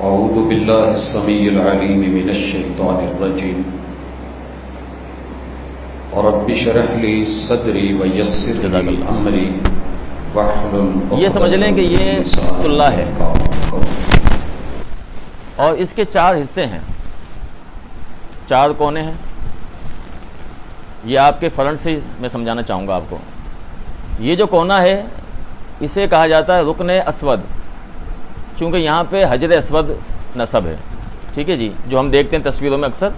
اعوذ باللہ السمیع العلیم من الشیطان الرجیم رب اشرح لی صدری ویسر لی امری واحلل یہ سمجھ لیں کہ یہ بیت اللہ ہے اور اس کے 4 حصے ہیں، 4 کونے ہیں۔ یہ آپ کے فرنٹ سے میں سمجھانا چاہوں گا آپ کو۔ یہ جو کونا ہے اسے کہا جاتا ہے رکن اسود، چونکہ یہاں پہ حجر اسود نصب ہے، ٹھیک ہے جی، جو ہم دیکھتے ہیں تصویروں میں اکثر،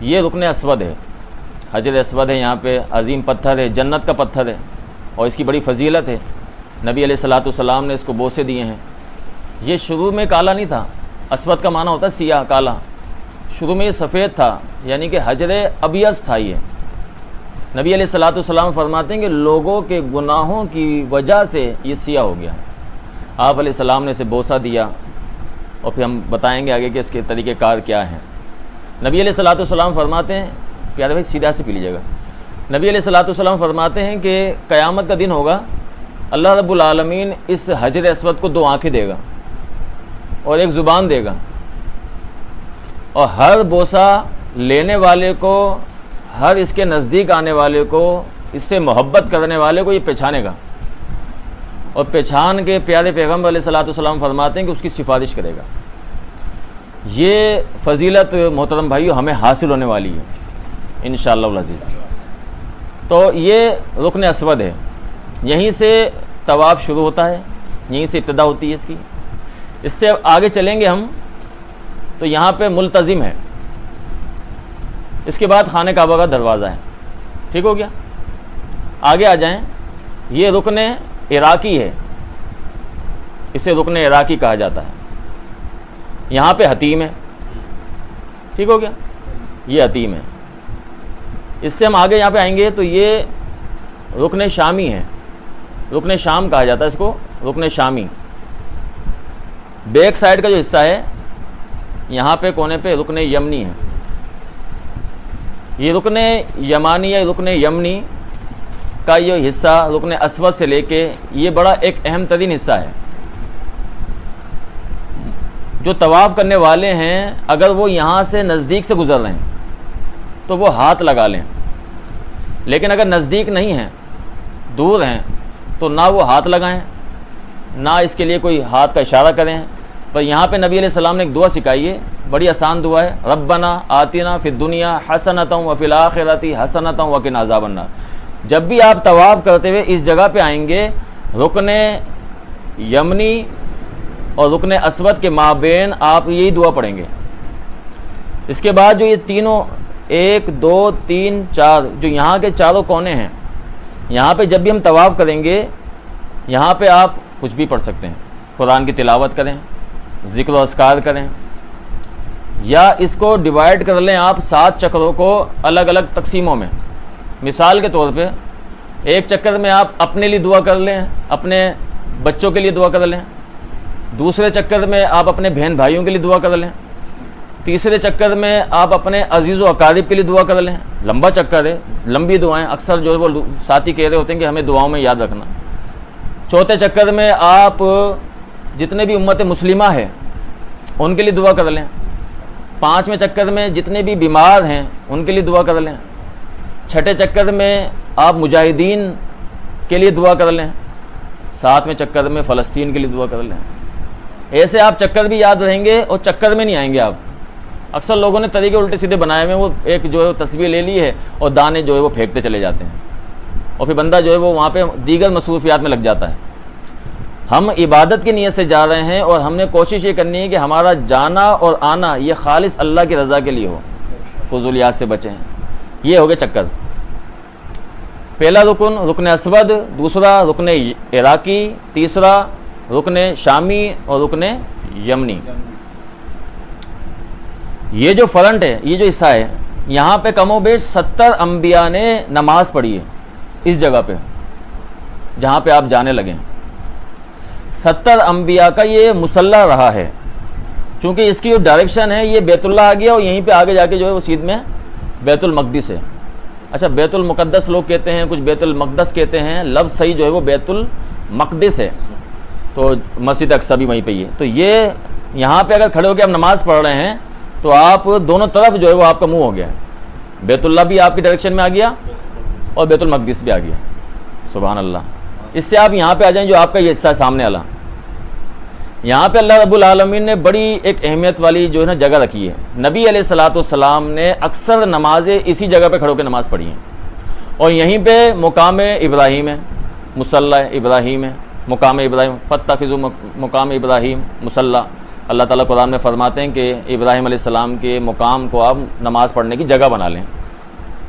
یہ رکن اسود ہے، حجر اسود ہے، یہاں پہ عظیم پتھر ہے، جنت کا پتھر ہے اور اس کی بڑی فضیلت ہے۔ نبی علیہ الصلوۃ والسلام نے اس کو بوسے دیے ہیں۔ یہ شروع میں کالا نہیں تھا، اسود کا معنی ہوتا ہے سیاہ کالا، شروع میں یہ سفید تھا، یعنی کہ حجر ابیض تھا۔ یہ نبی علیہ الصلوۃ والسلام فرماتے ہیں کہ لوگوں کے گناہوں کی وجہ سے یہ سیاہ ہو گیا۔ آپ علیہ السلام نے اسے بوسہ دیا اور پھر ہم بتائیں گے آگے کہ اس کے طریقہ کار کیا ہیں۔ نبی علیہ الصلوۃ والسلام فرماتے ہیں، پیارے بھائی سیدھا سے پی لیجیے گا، نبی علیہ الصلوۃ والسلام فرماتے ہیں کہ قیامت کا دن ہوگا، اللہ رب العالمین اس حجر اسود کو 2 آنکھیں دے گا اور 1 زبان دے گا، اور ہر بوسہ لینے والے کو، ہر اس کے نزدیک آنے والے کو، اس سے محبت کرنے والے کو یہ پہچانے گا، اور پہچان کے پیارے پیغمبر علیہ الصلوۃ والسلام فرماتے ہیں کہ اس کی سفارش کرے گا۔ یہ فضیلت محترم بھائیو ہمیں حاصل ہونے والی ہے انشاءاللہ العزیز۔ تو یہ رکن اسود ہے، یہیں سے طواف شروع ہوتا ہے، یہیں سے ابتدا ہوتی ہے اس کی۔ اس سے آگے چلیں گے ہم تو یہاں پہ ملتزم ہے، اس کے بعد خانہ کعبہ کا دروازہ ہے، ٹھیک ہو گیا۔ آگے آ جائیں، یہ رکن عراقی ہے، اسے رکن عراقی کہا جاتا ہے۔ یہاں پہ حتیم ہے، ٹھیک ہو گیا، یہ حتیم ہے۔ اس سے ہم آگے یہاں پہ آئیں گے تو یہ رکن شامی ہے، رکن شام کہا جاتا ہے اس کو، رکن شامی۔ بیک سائڈ کا جو حصہ ہے یہاں پہ کونے پہ رکن یمنی ہے۔ یہ رکن یمانی یا رکن یمنی کا یہ حصہ رکن اسود سے لے کے یہ بڑا ایک اہم ترین حصہ ہے۔ جو طواف کرنے والے ہیں اگر وہ یہاں سے نزدیک سے گزر رہے ہیں تو وہ ہاتھ لگا لیں، لیکن اگر نزدیک نہیں ہیں، دور ہیں، تو نہ وہ ہاتھ لگائیں، نہ اس کے لیے کوئی ہاتھ کا اشارہ کریں۔ پر یہاں پہ نبی علیہ السلام نے ایک دعا سکھائی ہے، بڑی آسان دعا ہے، ربنا آتنا فی الدنیا حسنۃ وفی الآخرۃ حسنۃ وقنا عذاب النار۔ جب بھی آپ طواف کرتے ہوئے اس جگہ پہ آئیں گے، رکن یمنی اور رکن اسود کے مابین آپ یہی دعا پڑھیں گے۔ اس کے بعد جو یہ تینوں 1 2 3 4 جو یہاں کے چاروں کونے ہیں، یہاں پہ جب بھی ہم طواف کریں گے یہاں پہ آپ کچھ بھی پڑھ سکتے ہیں، قرآن کی تلاوت کریں، ذکر و اذکار کریں، یا اس کو ڈیوائڈ کر لیں آپ 7 چکروں کو الگ الگ تقسیموں میں۔ مثال کے طور پہ ایک چکر میں آپ اپنے لیے دعا کر لیں، اپنے بچوں کے لیے دعا کر لیں، دوسرے چکر میں آپ اپنے بہن بھائیوں کے لیے دعا کر لیں، تیسرے چکر میں آپ اپنے عزیز و اقارب کے لیے دعا کر لیں۔ لمبا چکر ہے، لمبی دعائیں، اکثر جو ہے وہ ساتھی کہہ رہے ہوتے ہیں کہ ہمیں دعاؤں میں یاد رکھنا۔ چوتھے چکر میں آپ جتنے بھی امت مسلمہ ہے ان کے لیے دعا کر لیں۔ 5ویں چکر میں جتنے بھی بیمار ہیں ان کے لیے دعا کر لیں۔ 6ٹھے چکر میں آپ مجاہدین کے لیے دعا کر لیں۔ 7ویں چکر میں فلسطین کے لیے دعا کر لیں۔ ایسے آپ چکر بھی یاد رہیں گے اور چکر میں نہیں آئیں گے آپ۔ اکثر لوگوں نے طریقے الٹے سیدھے بنائے ہوئے، وہ ایک جو ہے تصویر لے لی ہے اور دانے جو ہے وہ پھینکتے چلے جاتے ہیں، اور پھر بندہ جو ہے وہ وہاں پہ دیگر مصروفیات میں لگ جاتا ہے۔ ہم عبادت کی نیت سے جا رہے ہیں اور ہم نے کوشش یہ کرنی ہے کہ ہمارا جانا اور آنا یہ خالص اللہ کی رضا کے لیے ہو، فضولیات سے بچیں۔ یہ ہو گئے چکر۔ پہلا رکن رکن اسود، دوسرا رکن عراقی، تیسرا رکن شامی اور رکن یمنی۔ یہ جو فرنٹ ہے، یہ جو حصہ ہے، یہاں پہ کم و بیش 70 انبیاء نے نماز پڑھی ہے اس جگہ پہ جہاں پہ آپ جانے لگیں۔ 70 انبیاء کا یہ مصلی رہا ہے، چونکہ اس کی جو ڈائریکشن ہے یہ بیت اللہ آ گیا اور یہیں پہ آگے جا کے جو ہے وہ سیدھ میں بیت المقدس ہے۔ اچھا، بیت المقدس لوگ کہتے ہیں، کچھ بیت المقدس کہتے ہیں، لفظ صحیح جو ہے وہ بیت المقدس ہے، تو مسجد اقصی بھی وہیں پہ ہی ہے۔ تو یہ یہاں پہ اگر کھڑے ہو کے آپ نماز پڑھ رہے ہیں تو آپ دونوں طرف جو ہے وہ آپ کا منہ ہو گیا، بیت اللہ بھی آپ کی ڈائریکشن میں آ گیا اور بیت المقدس بھی آ گیا. سبحان اللہ. اس سے آپ یہاں پہ آ جائیں جو آپ کا یہ حصہ سامنے والا. یہاں پہ اللہ رب العالمین نے بڑی ایک اہمیت والی جو ہے نا جگہ رکھی ہے. نبی علیہ الصلوۃ والسلام نے اکثر نمازیں اسی جگہ پہ کھڑے ہو کے نماز پڑھی ہیں، اور یہیں پہ مقام ابراہیم ہے، مصلی ابراہیم ہے، مقام ابراہیم. فاتخذوا مقام ابراہیم مصلی. اللہ تعالیٰ قرآن میں فرماتے ہیں کہ ابراہیم علیہ السلام کے مقام کو آپ نماز پڑھنے کی جگہ بنا لیں.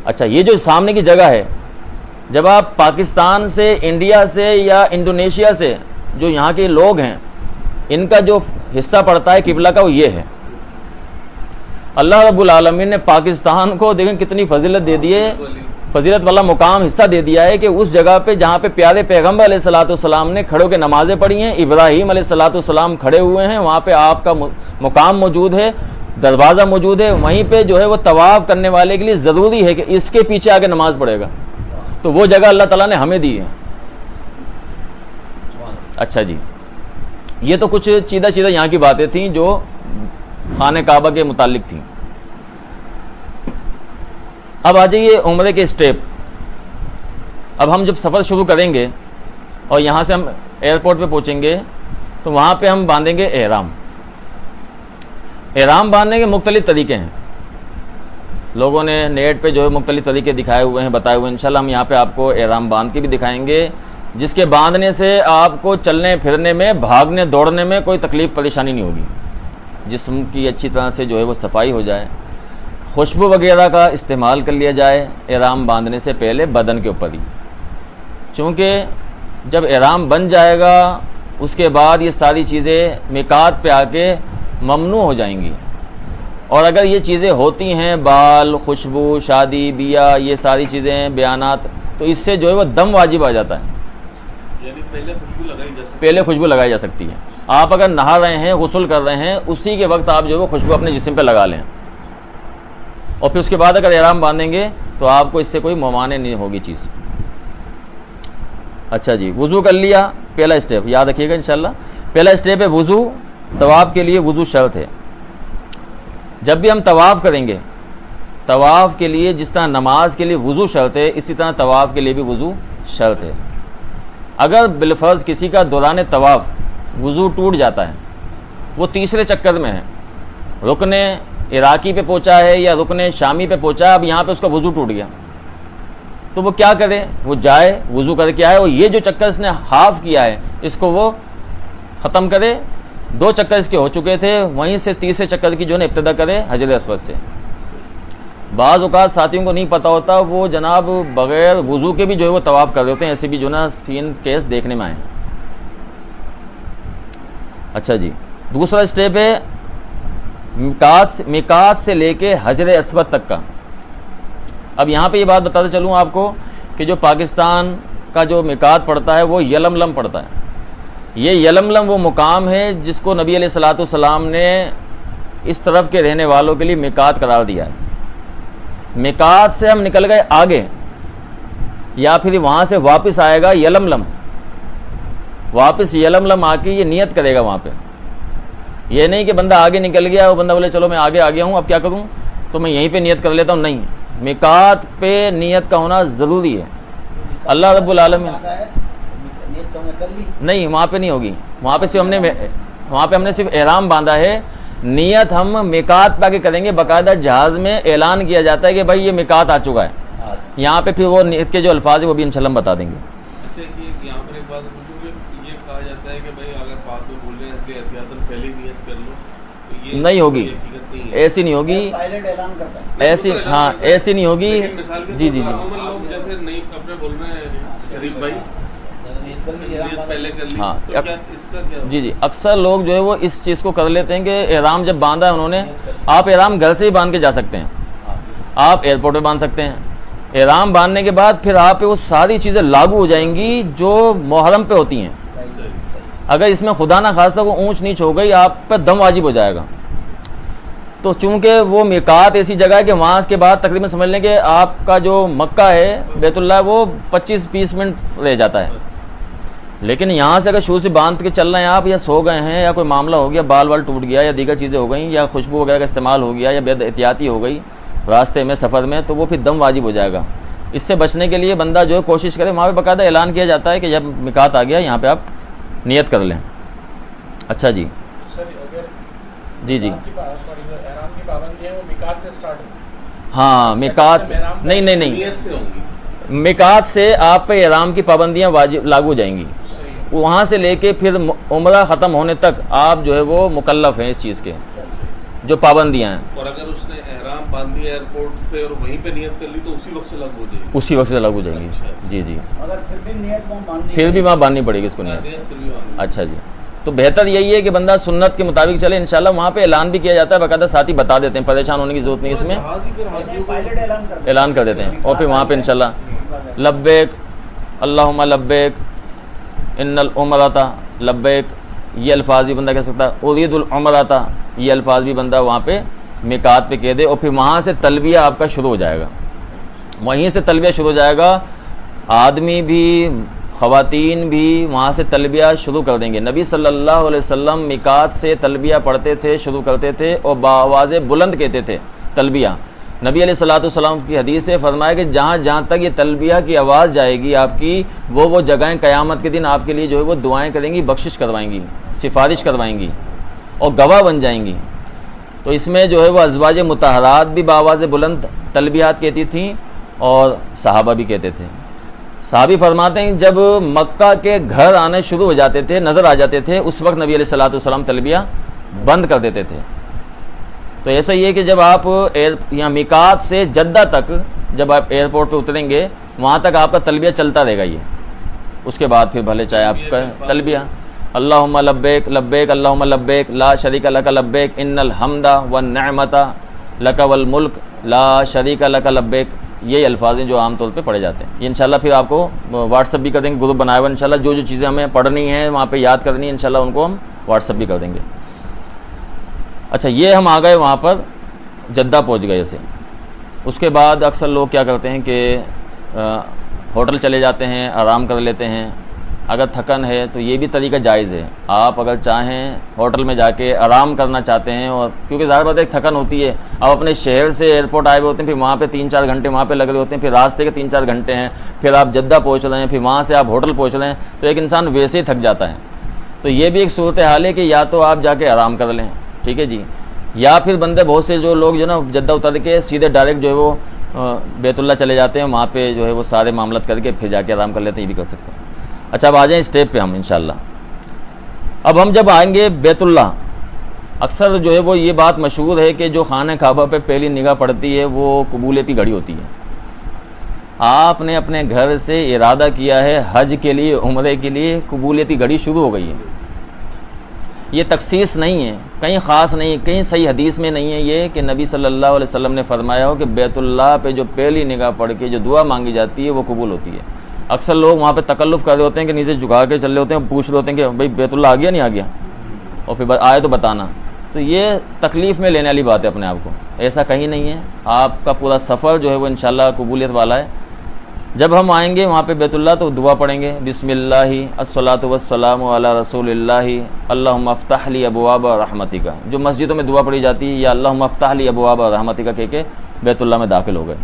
اچھا، یہ جو سامنے کی جگہ ہے، جب آپ پاکستان سے، انڈیا سے یا انڈونیشیا سے جو یہاں کے لوگ ہیں، ان کا جو حصہ پڑتا ہے قبلہ کا وہ یہ ہے. اللہ رب العالمین نے پاکستان کو دیکھیں کتنی فضیلت دے دی ہے، فضیلت والا مقام حصہ دے دیا ہے کہ اس جگہ پہ جہاں پہ پیارے پیغمبر علیہ الصلوۃ والسلام نے کھڑے ہو کے نمازیں پڑھی ہیں، ابراہیم علیہ الصلوۃ والسلام کھڑے ہوئے ہیں، وہاں پہ آپ کا مقام موجود ہے، دروازہ موجود ہے. وہیں پہ جو ہے وہ طواف کرنے والے کے لیے ضروری ہے کہ اس کے پیچھے آ کے نماز پڑھے گا. تو وہ جگہ اللہ تعالیٰ نے ہمیں دی ہے. اچھا جی، یہ تو کچھ چیدہ یہاں کی باتیں تھیں جو خانہ کعبہ کے متعلق تھیں. اب آ جائیے عمرے کے اسٹیپ. اب ہم جب سفر شروع کریں گے اور یہاں سے ہم ایئرپورٹ پہ پہنچیں گے تو وہاں پہ ہم باندھیں گے احرام. احرام باندھنے کے مختلف طریقے ہیں، لوگوں نے نیٹ پہ جو ہے مختلف طریقے دکھائے ہوئے ہیں، بتائے ہوئے ہیں. انشاءاللہ ہم یہاں پہ آپ کو احرام باندھ کے بھی دکھائیں گے، جس کے باندھنے سے آپ کو چلنے پھرنے میں، بھاگنے دوڑنے میں کوئی تکلیف پریشانی نہیں ہوگی. جسم کی اچھی طرح سے جو ہے وہ صفائی ہو جائے. خوشبو وغیرہ کا استعمال کر لیا جائے احرام باندھنے سے پہلے بدن کے اوپر ہی، چونکہ جب احرام بن جائے گا اس کے بعد یہ ساری چیزیں میقات پہ آ کے ممنوع ہو جائیں گی. اور اگر یہ چیزیں ہوتی ہیں، بال، خوشبو، شادی بیاہ، یہ ساری چیزیں، بیانات، تو اس سے جو ہے وہ دم واجب آ جاتا ہے. یعنی پہلے خوشبو لگائی جا سکتی ہے. آپ اگر نہا رہے ہیں، غسل کر رہے ہیں، اسی کے وقت آپ جو ہے وہ خوشبو اپنے جسم پہ لگا لیں، اور پھر اس کے بعد اگر احرام باندھیں گے تو آپ کو اس سے کوئی ممانع نہیں ہوگی چیز. اچھا جی، وضو کر لیا، پہلا اسٹیپ یاد رکھیے گا انشاءاللہ. پہلا اسٹیپ ہے وضو. طواف کے لیے وضو شرط ہے. جب بھی ہم طواف کریں گے، طواف کے لیے جس طرح نماز کے لیے وضو شرط ہے، اسی طرح طواف کے لیے بھی وضو شرط ہے. اگر بالفرض کسی کا دوران طواف وضو ٹوٹ جاتا ہے، وہ تیسرے چکر میں ہے، رکن عراقی پہ پہنچا ہے یا رکن شامی پہ پہنچا ہے، اب یہاں پہ اس کا وضو ٹوٹ گیا، تو وہ کیا کرے؟ وہ جائے، وضو کر کے آئے، اور یہ جو چکر اس نے ہاف کیا ہے اس کو وہ ختم کرے. 2 چکر اس کے ہو چکے تھے، وہیں سے تیسرے چکر کی جو ہے نا ابتدا کرے حجر اسود سے. بعض اوقات ساتھیوں کو نہیں پتہ ہوتا، وہ جناب بغیر وضو کے بھی جو ہے وہ طواف کر رہے ہوتے ہیں. ایسے بھی جو نا سین کیس دیکھنے میں آئے. اچھا جی، دوسرا اسٹیپ ہے میقات سے لے کے حجر اسود تک کا. اب یہاں پہ یہ بات بتاتا چلوں آپ کو کہ جو پاکستان کا جو میقات پڑتا ہے وہ یلملم پڑتا ہے. یہ یلملم وہ مقام ہے جس کو نبی علیہ الصلوۃ والسلام نے اس طرف کے رہنے والوں کے لیے میقات قرار دیا ہے. میقات سے ہم نکل گئے آگے، یا پھر وہاں سے واپس آئے گا یلملم، واپس یلملم آ کے یہ نیت کرے گا وہاں پہ. یہ نہیں کہ بندہ آگے نکل گیا، وہ بندہ بولے چلو میں آگے آ گیا ہوں اب کیا کروں تو میں یہیں پہ نیت کر لیتا ہوں. نہیں، میقات پہ نیت کا ہونا ضروری ہے. اللہ رب العالمین نہیں، وہاں پہ نہیں ہوگی. وہاں پہ ہم نے صرف احرام باندھا ہے. نیت ہم میقات پہ آ کے کریں گے. باقاعدہ جہاز میں اعلان کیا جاتا ہے کہ بھائی یہ میقات آ چکا ہے. یہاں پہ پھر وہ نیت کے جو الفاظ ہیں وہ بھی انشاءاللہ ہم بتا دیں گے. اچھا، یہاں پر ایک بات پوچھوں کہ یہ کہا جاتا ہے کہ بھائی اگر بعد میں بول رہے ہیں اس لیے احتیاطاً پہلے نیت کر لو، تو یہ نہیں ہوگی، ایسی نہیں ہوگی، ایسی ہاں ایسی نہیں ہوگی. جی جی جی، لوگ جیسے نہیں اپنے بول رہے ہیں شریف بھائی پہلے کر لی، ہاں تو کیا اس کا کیا؟ جی جی، اکثر لوگ جو ہے وہ اس چیز کو کر لیتے ہیں کہ احرام جب باندھا ہے انہوں نے، آپ احرام گھر سے ہی باندھ کے جا سکتے ہیں، آپ ایئرپورٹ پہ باندھ سکتے ہیں. احرام باندھنے کے بعد پھر آپ پہ وہ ساری چیزیں لاگو ہو جائیں گی جو محرم پہ ہوتی ہیں. اگر اس میں خدا نہ خواستہ وہ اونچ نیچ ہو گئی، آپ پہ دم واجب ہو جائے گا. تو چونکہ وہ میقات ایسی جگہ ہے کہ وہاں کے بعد تقریباً سمجھ لیں کہ آپ کا جو مکہ ہے بیت اللہ وہ 25-20 منٹ رہ جاتا ہے. لیکن یہاں سے اگر شروع سے باندھ کے چل رہے ہیں آپ، یا سو گئے ہیں، یا کوئی معاملہ ہو گیا، بال وال ٹوٹ گیا، یا دیگر چیزیں ہو گئیں، یا خوشبو وغیرہ کا استعمال ہو گیا، یا بے احتیاطی ہو گئی راستے میں سفر میں، تو وہ پھر دم واجب ہو جائے گا۔ اس سے بچنے کے لیے بندہ جو ہے کوشش کرے، وہاں پہ باقاعدہ اعلان کیا جاتا ہے کہ جب میقات آ گیا یہاں پہ آپ نیت کر لیں۔ اچھا جی سر اگر جی جی احرام کی پابندی ہے وہ میقات سے سٹارٹ ہوگی؟ ہاں میقات نہیں نہیں نہیں، نیت سے ہوں گی۔ میقات سے آپ پہ احرام کی پابندیاں واجب لاگو ہو جائیں گی، وہاں سے لے کے پھر عمرہ ختم ہونے تک آپ جو ہے وہ مکلف ہیں اس چیز کے، جو پابندیاں ہیں۔ اور اگر اس نے احرام باندھ دیا ایئرپورٹ پہ اور وہیں پہ نیت کر لی تو اسی وقت سے لاگو ہو جائے گی؟ اسی وقت سے لاگو ہو جائیں گی۔ جی جی، اگر پھر بھی نیت وہاں باندھنی پھر بھی وہاں باندھنی پڑے گی اس کو نیت۔ نیت پھر بھی باندھ اچھا جی، تو بہتر یہی ہے کہ بندہ سنت کے مطابق چلے انشاءاللہ۔ وہاں پہ اعلان بھی کیا جاتا ہے باقاعدہ، ساتھی بتا دیتے ہیں، پریشان ہونے کی ضرورت نہیں اس میں، جہاز ہی پھر حاجیوں کو پائلٹ اعلان کر دیتے ہیں، اور پھر وہاں پہ انشاءاللہ لبیک اللہم لبیک ان العمرۃ لبیک، یہ الفاظ بھی بندہ کہہ سکتا ہے، ارید العمرۃ، یہ الفاظ بھی بندہ وہاں پہ میقات پہ کہہ دے، اور پھر وہاں سے تلبیہ آپ کا شروع ہو جائے گا، وہیں سے تلبیہ شروع ہو جائے گا۔ آدمی بھی خواتین بھی وہاں سے تلبیہ شروع کر دیں گے۔ نبی صلی اللہ علیہ وسلم میقات سے تلبیہ پڑھتے تھے، شروع کرتے تھے، اور بآواز بلند کہتے تھے تلبیہ۔ نبی علیہ الصلوۃ والسلام کی حدیث سے فرمایا کہ جہاں جہاں تک یہ تلبیہ کی آواز جائے گی آپ کی، وہ جگہیں قیامت کے دن آپ کے لیے جو ہے وہ دعائیں کریں گی، بخشش کروائیں گی، سفارش کروائیں گی، اور گواہ بن جائیں گی۔ تو اس میں جو ہے وہ ازواج مطہرات بھی بآواز بلند تلبیات کہتی تھیں، اور صحابہ بھی کہتے تھے۔ صحابی فرماتے ہیں جب مکہ کے گھر آنے شروع ہو جاتے تھے، نظر آ جاتے تھے، اس وقت نبی علیہ الصلوۃ والسلام تلبیہ بند کر دیتے تھے۔ تو ایسا ہی ہے کہ جب آپ یہاں میقات سے جدہ تک جب آپ ایئرپورٹ پہ اتریں گے، وہاں تک آپ کا تلبیہ چلتا رہے گا یہ، اس کے بعد پھر بھلے چاہے آپ کا تلبیہ اللہم لبیک لبیک اللہم لبیک لا شریک لک لبیک ان الحمد والنعمت لک والملک لا شریک لک لبیک، یہ الفاظ ہیں جو عام طور پہ پڑھے جاتے ہیں۔ یہ انشاءاللہ پھر آپ کو واٹس ایپ بھی کر دیں گے، گروپ بنایا ہوا انشاءاللہ، جو چیزیں ہمیں پڑھنی ہیں وہاں پہ یاد کرنی ہے انشاءاللہ ان کو ہم واٹس ایپ بھی کر دیں گے۔ اچھا، یہ ہم آ گئے وہاں پر جدہ پہنچ گئے سے، اس کے بعد اکثر لوگ کیا کرتے ہیں کہ ہوٹل چلے جاتے ہیں، آرام کر لیتے ہیں۔ اگر تھکن ہے تو یہ بھی طریقہ جائز ہے، آپ اگر چاہیں ہوٹل میں جا کے آرام کرنا چاہتے ہیں، اور کیونکہ ظاہر بات ہے ایک تھکن ہوتی ہے، آپ اپنے شہر سے ایئرپورٹ آئے ہوئے ہوتے ہیں، پھر وہاں پہ 3-4 گھنٹے وہاں پہ لگ رہے ہوتے ہیں، پھر راستے کے 3-4 گھنٹے ہیں، پھر آپ جدہ پہنچ رہے ہیں، پھر وہاں سے آپ ہوٹل پہنچ رہے ہیں، تو ایک انسان ویسے ہی تھک جاتا ہے۔ تو یہ بھی ایک صورتحال ہے کہ یا تو آپ جا کے آرام کر لیں، ٹھیک ہے جی، یا پھر بندے بہت سے جو لوگ جو نا جدہ اتر کے سیدھے ڈائریکٹ جو ہے وہ بیت اللہ چلے جاتے ہیں، وہاں پہ جو ہے وہ سارے معاملات کر کے پھر جا کے آرام کر لیتے ہیں، یہ بھی کر سکتے ہیں۔ اچھا، اب آ جائیں اسٹیپ پہ ہم انشاءاللہ۔ اب ہم جب آئیں گے بیت اللہ، اکثر جو ہے وہ یہ بات مشہور ہے کہ جو خانہ کعبہ پہ پہلی نگاہ پڑتی ہے وہ قبولیت کی گھڑی ہوتی ہے۔ آپ نے اپنے گھر سے ارادہ کیا ہے حج کے لیے، عمرے کے لیے، قبولیت کی گھڑی شروع ہو گئی ہے۔ یہ تخصیص نہیں ہے، کہیں خاص نہیں ہے، کہیں صحیح حدیث میں نہیں ہے یہ کہ نبی صلی اللہ علیہ وسلم نے فرمایا ہو کہ بیت اللہ پہ جو پہلی نگاہ پڑھ کے جو دعا مانگی جاتی ہے وہ قبول ہوتی ہے۔ اکثر لوگ وہاں پہ تکلف کر رہے ہوتے ہیں کہ نیچے جھکا کے چل رہے ہوتے ہیں، پوچھ رہے ہوتے ہیں کہ بھائی بیت اللہ آ گیا نہیں آ گیا، اور پھر آئے تو بتانا۔ تو یہ تکلیف میں لینے والی بات ہے اپنے آپ کو، ایسا کہیں نہیں ہے۔ آپ کا پورا سفر جو ہے وہ انشاءاللہ قبولیت والا ہے۔ جب ہم آئیں گے وہاں پہ بیت اللہ تو دعا پڑھیں گے، بسم اللہ الصلاۃ والسلام علی رسول اللہ اللہم افتح لی ابواب رحمتک، جو مسجدوں میں دعا پڑھی جاتی ہے، یا اللہم افتح لی ابواب رحمتک کہہ کے بیت اللہ میں داخل ہو گئے۔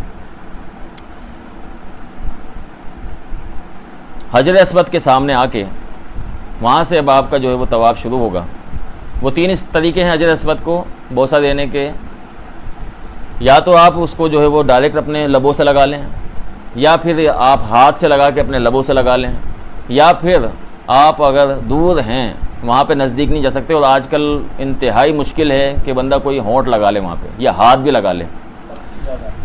حجر اسود کے سامنے آ کے وہاں سے اب آپ کا جو ہے وہ طواف شروع ہوگا۔ وہ 3 طریقے ہیں حجر اسود کو بوسہ دینے کے، یا تو آپ اس کو جو ہے وہ ڈائریکٹ اپنے لبوں سے لگا لیں، یا پھر آپ ہاتھ سے لگا کے اپنے لبوں سے لگا لیں، یا پھر آپ اگر دور ہیں وہاں پہ نزدیک نہیں جا سکتے، اور آج کل انتہائی مشکل ہے کہ بندہ کوئی ہونٹ لگا لے وہاں پہ، یا ہاتھ بھی لگا لے۔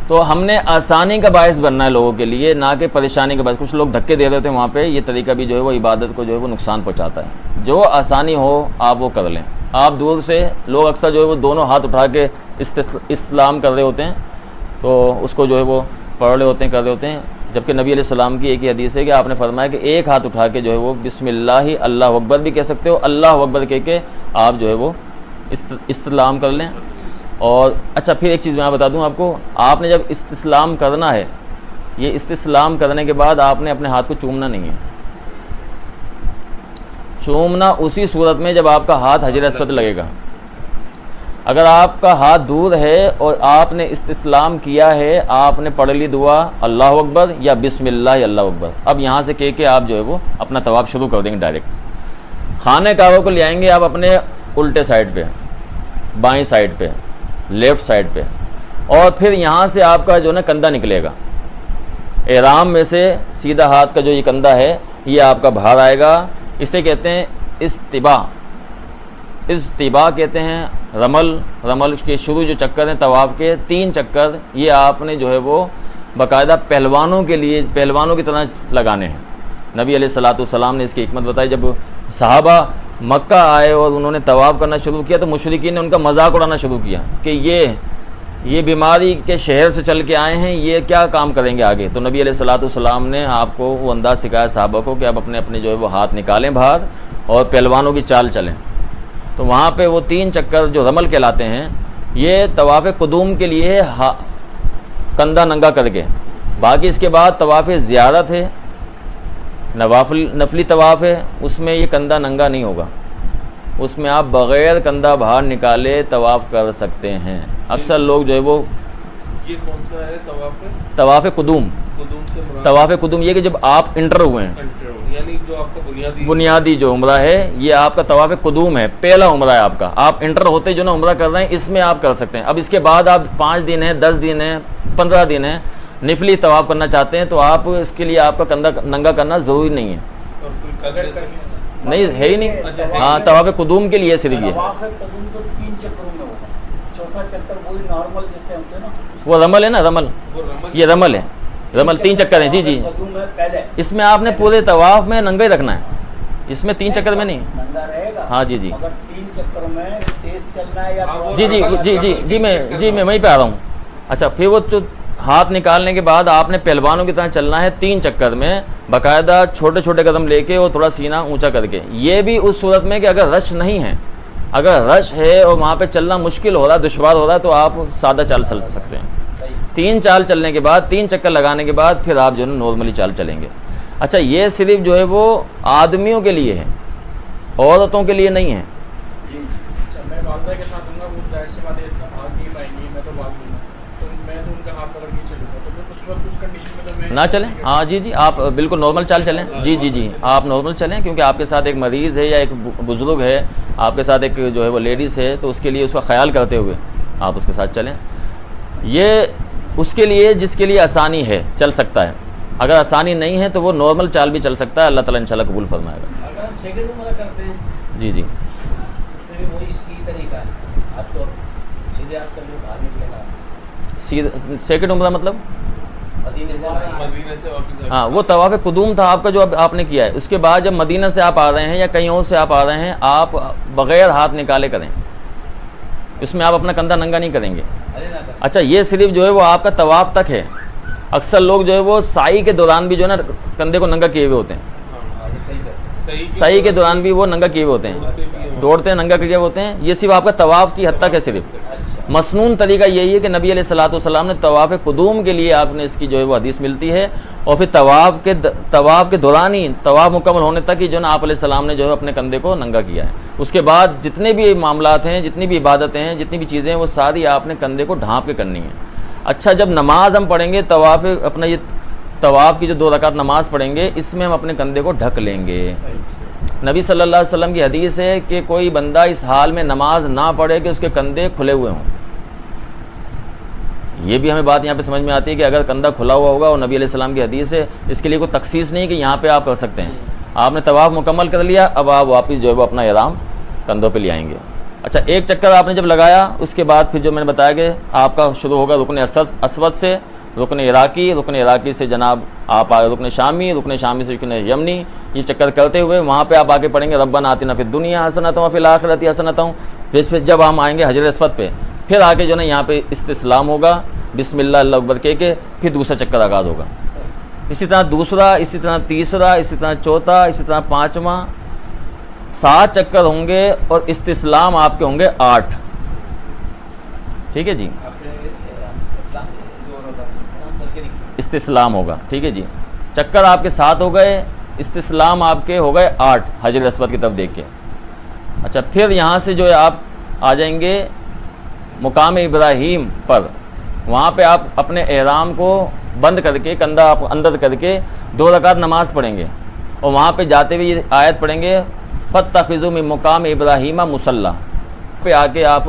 تو ہم نے آسانی کا باعث بننا ہے لوگوں کے لیے، نہ کہ پریشانی کا باعث۔ کچھ لوگ دھکے دے رہے تھے وہاں پہ، یہ طریقہ بھی جو ہے وہ عبادت کو جو ہے وہ نقصان پہنچاتا ہے۔ جو آسانی ہو آپ وہ کر لیں۔ آپ دور سے لوگ اکثر جو ہے وہ دونوں ہاتھ اٹھا کے استلام کر رہے ہوتے ہیں، تو اس کو جو ہے وہ پڑھ رہے ہوتے ہیں، کر رہے ہوتے ہیں، جبکہ نبی علیہ السلام کی ایک ہی حدیث ہے کہ آپ نے فرمایا کہ ایک ہاتھ اٹھا کے جو ہے وہ بسم اللہ اللہ اکبر بھی کہہ سکتے ہو، اللہ اکبر کہہ کے آپ جو ہے وہ استلام کر لیں۔ اور اچھا، پھر ایک چیز میں بتا دوں آپ کو، آپ نے جب استسلام کرنا ہے، یہ استسلام کرنے کے بعد آپ نے اپنے ہاتھ کو چومنا نہیں ہے، چومنا اسی صورت میں جب آپ کا ہاتھ حجر اسود پہ لگے گا. اگر آپ کا ہاتھ دور ہے اور آپ نے استسلام کیا ہے, آپ نے پڑھ لی دعا اللہ اکبر یا بسم اللہ یا اللہ اکبر, اب یہاں سے کہہ کے آپ جو ہے وہ اپنا طواف شروع کر دیں گے ڈائریکٹ. خانہ کعبہ کو لے آئیں گے آپ اپنے الٹے سائڈ پہ, بائیں سائڈ پہ, لیفٹ سائڈ پہ, اور پھر یہاں سے آپ کا جو ہے نا کندھا نکلے گا. احرام میں سے سیدھا ہاتھ کا جو یہ کندھا ہے یہ آپ کا باہر آئے گا. اسے کہتے ہیں استباء. استباء کہتے ہیں. رمل کے شروع جو چکر ہیں طواف کے 3 چکر, یہ آپ نے جو ہے وہ باقاعدہ پہلوانوں کے لیے پہلوانوں کی طرح لگانے ہیں. نبی علیہ الصلوۃ والسلام نے اس کی حکمت بتائی. جب صحابہ مکہ آئے اور انہوں نے طواف کرنا شروع کیا تو مشرکین نے ان کا مذاق اڑانا شروع کیا کہ یہ بیماری کے شہر سے چل کے آئے ہیں, یہ کیا کام کریں گے آگے. تو نبی علیہ الصلوۃ والسلام نے آپ کو وہ انداز سکھایا صحابہ کو کہ آپ اپنے اپنے جو ہے وہ ہاتھ نکالیں باہر اور پہلوانوں کی چال چلیں. تو وہاں پہ وہ 3 چکر جو رمل کہلاتے ہیں یہ طواف قدوم کے لیے کندھا ننگا کر کے. باقی اس کے بعد طواف زیارت ہے, نفلی طواف ہے, اس میں یہ کندھا ننگا نہیں ہوگا. اس میں آپ بغیر کندھا باہر نکالے طواف کر سکتے ہیں. اکثر لوگ جو ہے وہ یہ کون سا ہے طواف قدوم. قدوم سے مراد طواف قدوم یہ کہ جب آپ انٹر ہوئے ہیں, یعنی جو آپ کا بنیادی جو عمرہ ہے یہ آپ کا طواف قدوم ہے, پہلا عمرہ ہے آپ کا. آپ انٹر ہوتے جو نا عمرہ کر رہے ہیں اس میں آپ کر سکتے ہیں. اب اس کے بعد آپ 5 دن ہیں, 10 دن ہیں, 15 دن ہیں, نفلی طواف کرنا چاہتے ہیں تو آپ اس کے لیے آپ کا کندھا ننگا کرنا ضروری نہیں ہے. اور کوئی نہیں ہے ہی نہیں. ہاں طواف قدوم کے لیے صرف یہ طواف قدوم تو 3 چکروں میں ہوگا. چوتھا چکر وہی نارمل جس سے ہوتے ہیں نا, وہ رمل ہے نا, رمل یہ رمل ہے. رمل 3 چکر ہیں. جی جی قدوم ہے پہلے. اس میں آپ نے پورے طواف میں ننگا ہی رکھنا ہے, اس میں 3 چکر میں نہیں. ننگا رہے گا. ہاں جی جی اگر 3 چکر میں تیز چلنا ہے یا جی جی جی جی جی میں وہیں پہ آ رہا ہوں. اچھا پھر وہ جو ہاتھ نکالنے کے بعد آپ نے پہلوانوں کی طرح چلنا ہے 3 چکر میں, باقاعدہ چھوٹے چھوٹے قدم لے کے اور تھوڑا سینہ اونچا کر کے. یہ بھی اس صورت میں کہ اگر رش نہیں ہے, اگر رش ہے اور وہاں پہ چلنا مشکل ہو رہا ہے, دشوار ہو رہا ہے, تو آپ سادہ چال چل سکتے ہیں. 3 چال چلنے کے بعد 3 چکر لگانے کے بعد پھر آپ جو ہے نارملی چال چلیں گے. اچھا یہ صرف جو ہے وہ آدمیوں کے لیے ہے, عورتوں کے لیے نہیں ہے. اچھا میں والدہ کے ساتھ ہوں گا, وہ ظاہر سی بات ہے ہاتھ نہیں پائیں گی, میں تو بات ہوں گا تو میں تو ان کا ہاتھ پکڑ کے چلوں گا, تو پھر اس وقت اس کنڈیشن میں تو میں نہ چلیں. ہاں جی جی آپ بالکل نارمل چال چلیں. جی جی جی آپ نارمل چلیں, کیونکہ آپ کے ساتھ ایک مریض ہے یا ایک بزرگ ہے, آپ کے ساتھ ایک جو ہے وہ لیڈیز ہے, تو اس کے لیے اس کا خیال کرتے ہوئے آپ اس کے ساتھ چلیں. یہ اس کے لیے جس کے لیے آسانی ہے چل سکتا ہے, اگر آسانی نہیں ہے تو وہ نارمل چال بھی چل سکتا ہے. اللہ تعالیٰ انشاءاللہ قبول فرمائے گا. اگر ہم سیکنڈ عمرہ کرتے ہیں جی جی پھر وہی اس کی طریقہ ہے, ہاتھ کو سیدھے ہاتھ کر لو, باہر نکلے گا. سیکنڈ عمرہ مطلب مدینے سے واپس ہاں وہ طواف قدوم تھا آپ کا جو اب آپ نے کیا ہے. اس کے بعد جب مدینہ سے آپ آ رہے ہیں یا کہیں اور سے آپ آ رہے ہیں, آپ بغیر ہاتھ نکالے کریں, اس میں آپ اپنا کندھا ننگا نہیں کریں گے. اچھا یہ صرف جو ہے وہ آپ کا طواف تک ہے. اکثر لوگ جو ہے وہ سائی کے دوران بھی جو ہے نا کندھے کو ننگا کیے ہوئے ہوتے ہیں, سائی کے دوران بھی وہ ننگا کیے ہوئے ہوتے ہیں, دوڑتے ہیں ننگا کیے ہوئے ہوتے ہیں. یہ صرف آپ کا طواف کی حد تک ہے. صرف مسنون طریقہ یہی ہے کہ نبی علیہ الصلوۃ والسلام نے طواف قدوم کے لیے آپ نے اس کی جو ہے وہ حدیث ملتی ہے, اور پھر طواف کے دوران ہی طواف مکمل ہونے تک ہی جو ہے نا آپ علیہ السلام نے جو ہے اپنے کندھے کو ننگا کیا ہے. اس کے بعد جتنے بھی معاملات ہیں, جتنی بھی عبادتیں ہیں, جتنی بھی چیزیں ہیں, وہ ساری آپ نے کندھے کو ڈھانپ کے کرنی ہیں. اچھا جب نماز ہم پڑھیں گے, اپنا یہ طواف کی جو 2 رکعت نماز پڑھیں گے, اس میں ہم اپنے کندھے کو ڈھک لیں گے. نبی صلی اللہ علیہ وسلم کی حدیث ہے کہ کوئی بندہ اس حال میں نماز نہ پڑھے کہ اس کے کندھے کھلے ہوئے ہوں. یہ بھی ہمیں بات یہاں پہ سمجھ میں آتی ہے کہ اگر کندھا کھلا ہوا ہوگا, اور نبی علیہ السلام کی حدیث ہے, اس کے لیے کوئی تخصیص نہیں کہ یہاں پہ آپ کر سکتے ہیں. آپ نے طواف مکمل کر لیا, اب آپ واپس جو ہے وہ اپنا احرام کندھوں پہ لے آئیں گے. اچھا ایک چکر آپ نے جب لگایا, اس کے بعد پھر جو میں نے بتایا کہ آپ کا شروع ہوگا رکن اسود سے, رکن عراقی سے جناب آپ آئے رکن شامی سے رکن یمنی. یہ چکر کرتے ہوئے وہاں پہ آپ آگے پڑھیں گے ربنا آتنا فی الدنیا حسنۃ وفی الآخرۃ حسنۃ. پھر جب ہم آئیں گے حجر اسود پہ, پھر آگے جو ہے نا یہاں پہ استسلام ہوگا, بسم اللہ اللہ اکبر کہہ کے پھر دوسرا چکر آغاز ہوگا. اسی طرح دوسرا, اسی طرح تیسرا, اسی طرح چوتھا, اسی طرح 5واں. 7 چکر ہوں گے اور استسلام آپ کے ہوں گے 8. ٹھیک ہے جی, استسلام ہوگا. ٹھیک ہے جی, چکر آپ کے 7 ہو گئے, استسلام آپ کے ہو گئے 8 حجر اسود کی طرف دیکھ کے. اچھا پھر یہاں سے جو ہے آپ آ جائیں گے مقام ابراہیم پر. وہاں پہ آپ اپنے احرام کو بند کر کے کندھا آپ اندر کر کے 2 رکعت نماز پڑھیں گے اور وہاں پہ جاتے ہوئے یہ آیت پڑھیں گے فاتخذوا من مقام ابراہیم مصلی. پہ آ کے آپ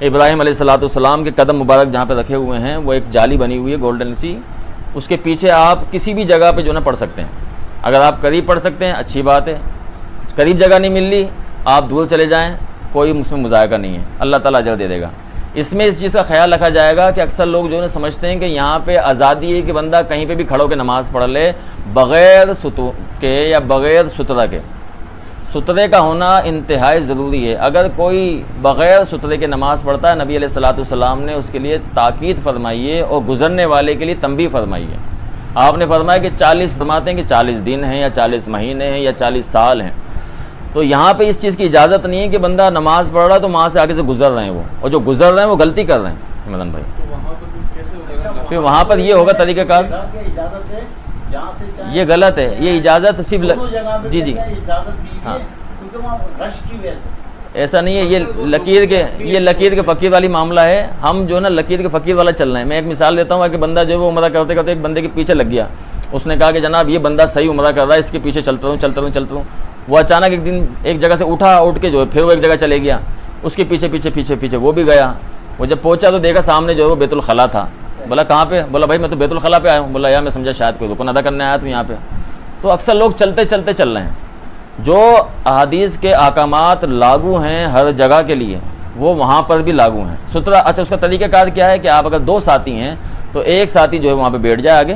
ابراہیم علیہ السلام کے قدم مبارک جہاں پہ رکھے ہوئے ہیں وہ ایک جالی بنی ہوئی ہے گولڈن سی, اس کے پیچھے آپ کسی بھی جگہ پہ جو نا پڑھ سکتے ہیں. اگر آپ قریب پڑھ سکتے ہیں اچھی بات ہے, قریب جگہ نہیں مل رہی آپ دور چلے جائیں, کوئی اس میں مذائقہ نہیں ہے, اللہ تعالیٰ اجر دے دے گا. اس میں اس چیز کا خیال رکھا جائے گا کہ اکثر لوگ جو ہے سمجھتے ہیں کہ یہاں پہ آزادی ہے کہ بندہ کہیں پہ بھی کھڑو کے نماز پڑھ لے بغیر ستر کے یا بغیر سترہ کے. سترے کا ہونا انتہائی ضروری ہے. اگر کوئی بغیر سترے کے نماز پڑھتا ہے نبی علیہ السلام نے اس کے لیے تاکید فرمائی ہے اور گزرنے والے کے لیے تنبیہ فرمائی ہے. آپ نے فرمایا کہ 40 فرماتے ہیں کہ 40 دن ہیں یا 40 مہینے ہیں یا 40 سال ہیں. تو یہاں پہ اس چیز کی اجازت نہیں ہے کہ بندہ نماز پڑھ رہا ہے تو وہاں سے آگے سے گزر رہے ہیں وہ, اور جو گزر رہے ہیں وہ غلطی کر رہے ہیں مدن بھائی. تو وہاں پر کیسے ہوگا؟ پھر وہاں پر یہ ہوگا طریقہ کار, یہ غلط ہے. یہ اجازت صرف جی جی ہاں ایسا نہیں ہے. یہ لکیر کے فقیر والی معاملہ ہے. ہم جو ہے نا لکیر کے فقیر والا چل رہے ہیں. میں ایک مثال دیتا ہوں کہ بندہ جو ہے وہ عمرہ کرتے کرتے ایک بندے کے پیچھے لگ گیا. اس نے کہا کہ جناب یہ بندہ صحیح عمرہ کر رہا ہے, اس کے پیچھے چلتا ہوں. وہ اچانک ایک دن ایک جگہ سے اٹھ کے جو ہے پھر وہ ایک جگہ چلے گیا, اس کے پیچھے وہ بھی گیا. وہ جب پہنچا تو دیکھا سامنے جو ہے وہ بیت الخلا تھا. بولا کہاں پہ؟ بولا بھائی میں تو بیت الخلا پہ آیا ہوں. بولا یار میں سمجھا شاید کوئی رکن ادا کرنے آیا تو یہاں پہ. تو اکثر لوگ چلتے چل رہے ہیں. جو احادیث کے احکامات لاگو ہیں ہر جگہ کے لیے وہ وہاں پر بھی لاگو ہیں. سترہ اچھا اس کا طریقہ کار کیا ہے کہ آپ اگر 2 ساتھی ہیں تو ایک ساتھی جو ہے وہاں پہ بیٹھ جائے آگے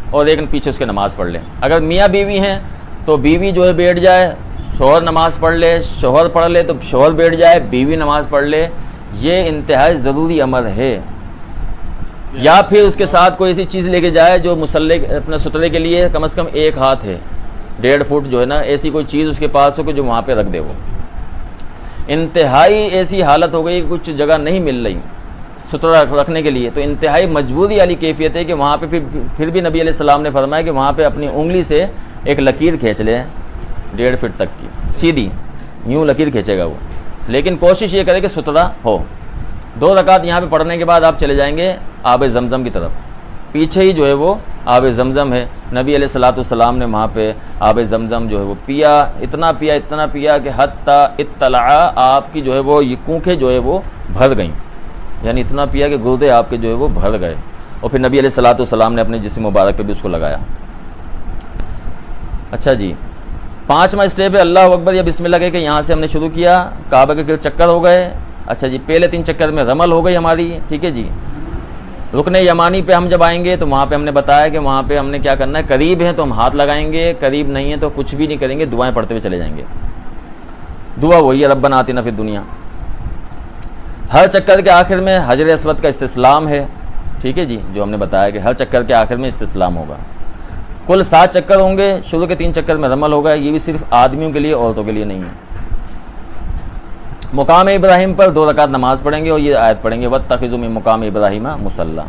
اور ایک پیچھے اس کے نماز پڑھ لے. اگر میاں بیوی ہیں تو بیوی جو ہے بیٹھ جائے, شوہر نماز پڑھ لے, شوہر پڑھ لے تو شوہر بیٹھ جائے, بیوی نماز پڑھ لے. یہ انتہائی ضروری امر ہے. یا پھر اس کے ساتھ کوئی ایسی چیز لے کے جائے جو مصلی اپنے سترے کے لیے کم از کم 1 ہاتھ ہے, 1.5 فٹ جو ہے نا, ایسی کوئی چیز اس کے پاس ہو کہ جو وہاں پہ رکھ دے. وہ انتہائی ایسی حالت ہو گئی کچھ جگہ نہیں مل رہی سترہ رکھنے کے لیے, تو انتہائی مجبوری والی کیفیت ہے کہ وہاں پہ پھر بھی نبی علیہ السلام نے فرمایا کہ وہاں پہ اپنی انگلی سے ایک لکیر کھینچ لے 1.5 فٹ تک کی سیدھی, یوں لکیر کھینچے گا وہ. لیکن کوشش یہ کرے کہ سترہ ہو. 2 رکعت یہاں پہ پڑھنے کے بعد آپ چلے جائیں گے آب زمزم کی طرف. پیچھے ہی جو ہے وہ آب زمزم ہے. نبی علیہ السلام نے وہاں پہ آب زمزم جو ہے وہ پیا, اتنا پیا کہ حتی اطلع, آپ کی جو ہے وہ یہ کوکھیں جو ہے وہ بھر گئیں, یعنی اتنا پیا کہ گردے آپ کے جو ہے وہ بھر گئے. اور پھر نبی علیہ السلام نے اپنے جسم مبارک پہ بھی اس کو لگایا. اچھا جی 5واں اسٹیپ ہے اللہ اکبر یا بسم اللہ کہ یہاں سے ہم نے شروع کیا, کعبہ کے گرد چکر ہو گئے. اچھا جی پہلے 3 چکر میں رمل ہو گئی ہماری, ٹھیک ہے جی. رکن یمانی پہ ہم جب آئیں گے تو وہاں پہ ہم نے بتایا کہ وہاں پہ ہم نے کیا کرنا ہے, قریب ہیں تو ہم ہاتھ لگائیں گے, قریب نہیں ہیں تو کچھ بھی نہیں کریں گے, دعائیں پڑھتے ہوئے چلے جائیں گے. دعا وہی ہے ربنا آتنا فی الدنیا. ہر چکر کے آخر میں حجر اسود کا استسلام ہے, ٹھیک ہے جی, جو ہم نے بتایا کہ ہر چکر کے آخر میں استسلام ہوگا. کل 7 چکر ہوں گے. شروع کے 3 چکر میں رمل ہوگا. یہ بھی صرف آدمیوں کے لیے, عورتوں کے لیے نہیں ہے. مقام ابراہیم پر 2 رکعت نماز پڑھیں گے اور یہ آیت پڑھیں گے واتخذوا من مقام ابراہیم مصلی.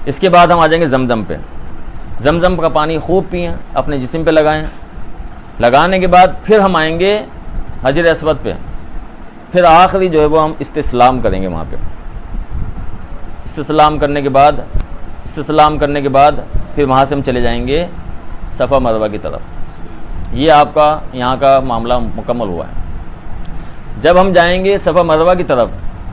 اس کے بعد ہم آ جائیں گے زمزم پہ. زمزم کا پانی خوب پئیں, اپنے جسم پہ لگائیں. لگانے کے بعد پھر ہم آئیں گے حجر اسود پہ. پھر آخری جو ہے وہ ہم استسلام کریں گے وہاں پہ. استسلام کرنے کے بعد پھر وہاں سے ہم چلے جائیں گے صفا مروہ کی طرف. یہ آپ کا یہاں کا معاملہ مکمل ہوا ہے. جب ہم جائیں گے صفا مروہ کی طرف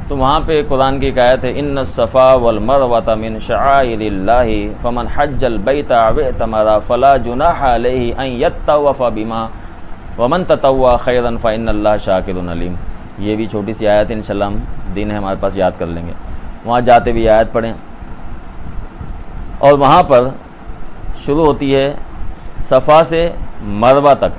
تو وہاں پہ قرآن کی ایک آیت ہے ان الصفا والمروہ من شعائر اللہ فمن حج البیت او اعتمر فلا جناح علیہ ان یطوف بما ومن تطوع خیرا فان اللہ شاکر علیم. یہ بھی چھوٹی سی آیت ہے, انشاءاللہ ہم دن ہے ہمارے پاس یاد کر لیں گے. وہاں جاتے بھی آیت پڑھیں. اور وہاں پر شروع ہوتی ہے صفا سے مروہ تک,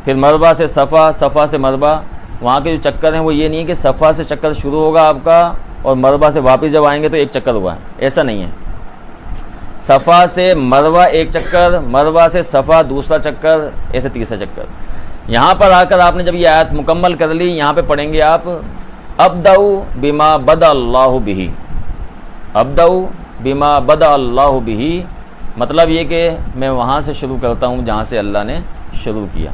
پھر مروہ سے صفا, صفا سے مروہ. وہاں کے جو چکر ہیں وہ یہ نہیں ہے کہ صفا سے چکر شروع ہوگا آپ کا اور مروہ سے واپس جب آئیں گے تو 1 چکر ہوا ہے, ایسا نہیں ہے. صفا سے مروہ 1 چکر, مروہ سے صفا دوسرا چکر, ایسے تیسرا چکر. یہاں پر آ کر آپ نے جب یہ آیت مکمل کر لی, یہاں پہ پڑھیں گے آپ ابدؤ بما بدا اللہ بہ, ابدؤ بما بدا اللہ بہ مطلب یہ کہ میں وہاں سے شروع کرتا ہوں جہاں سے اللہ نے شروع کیا.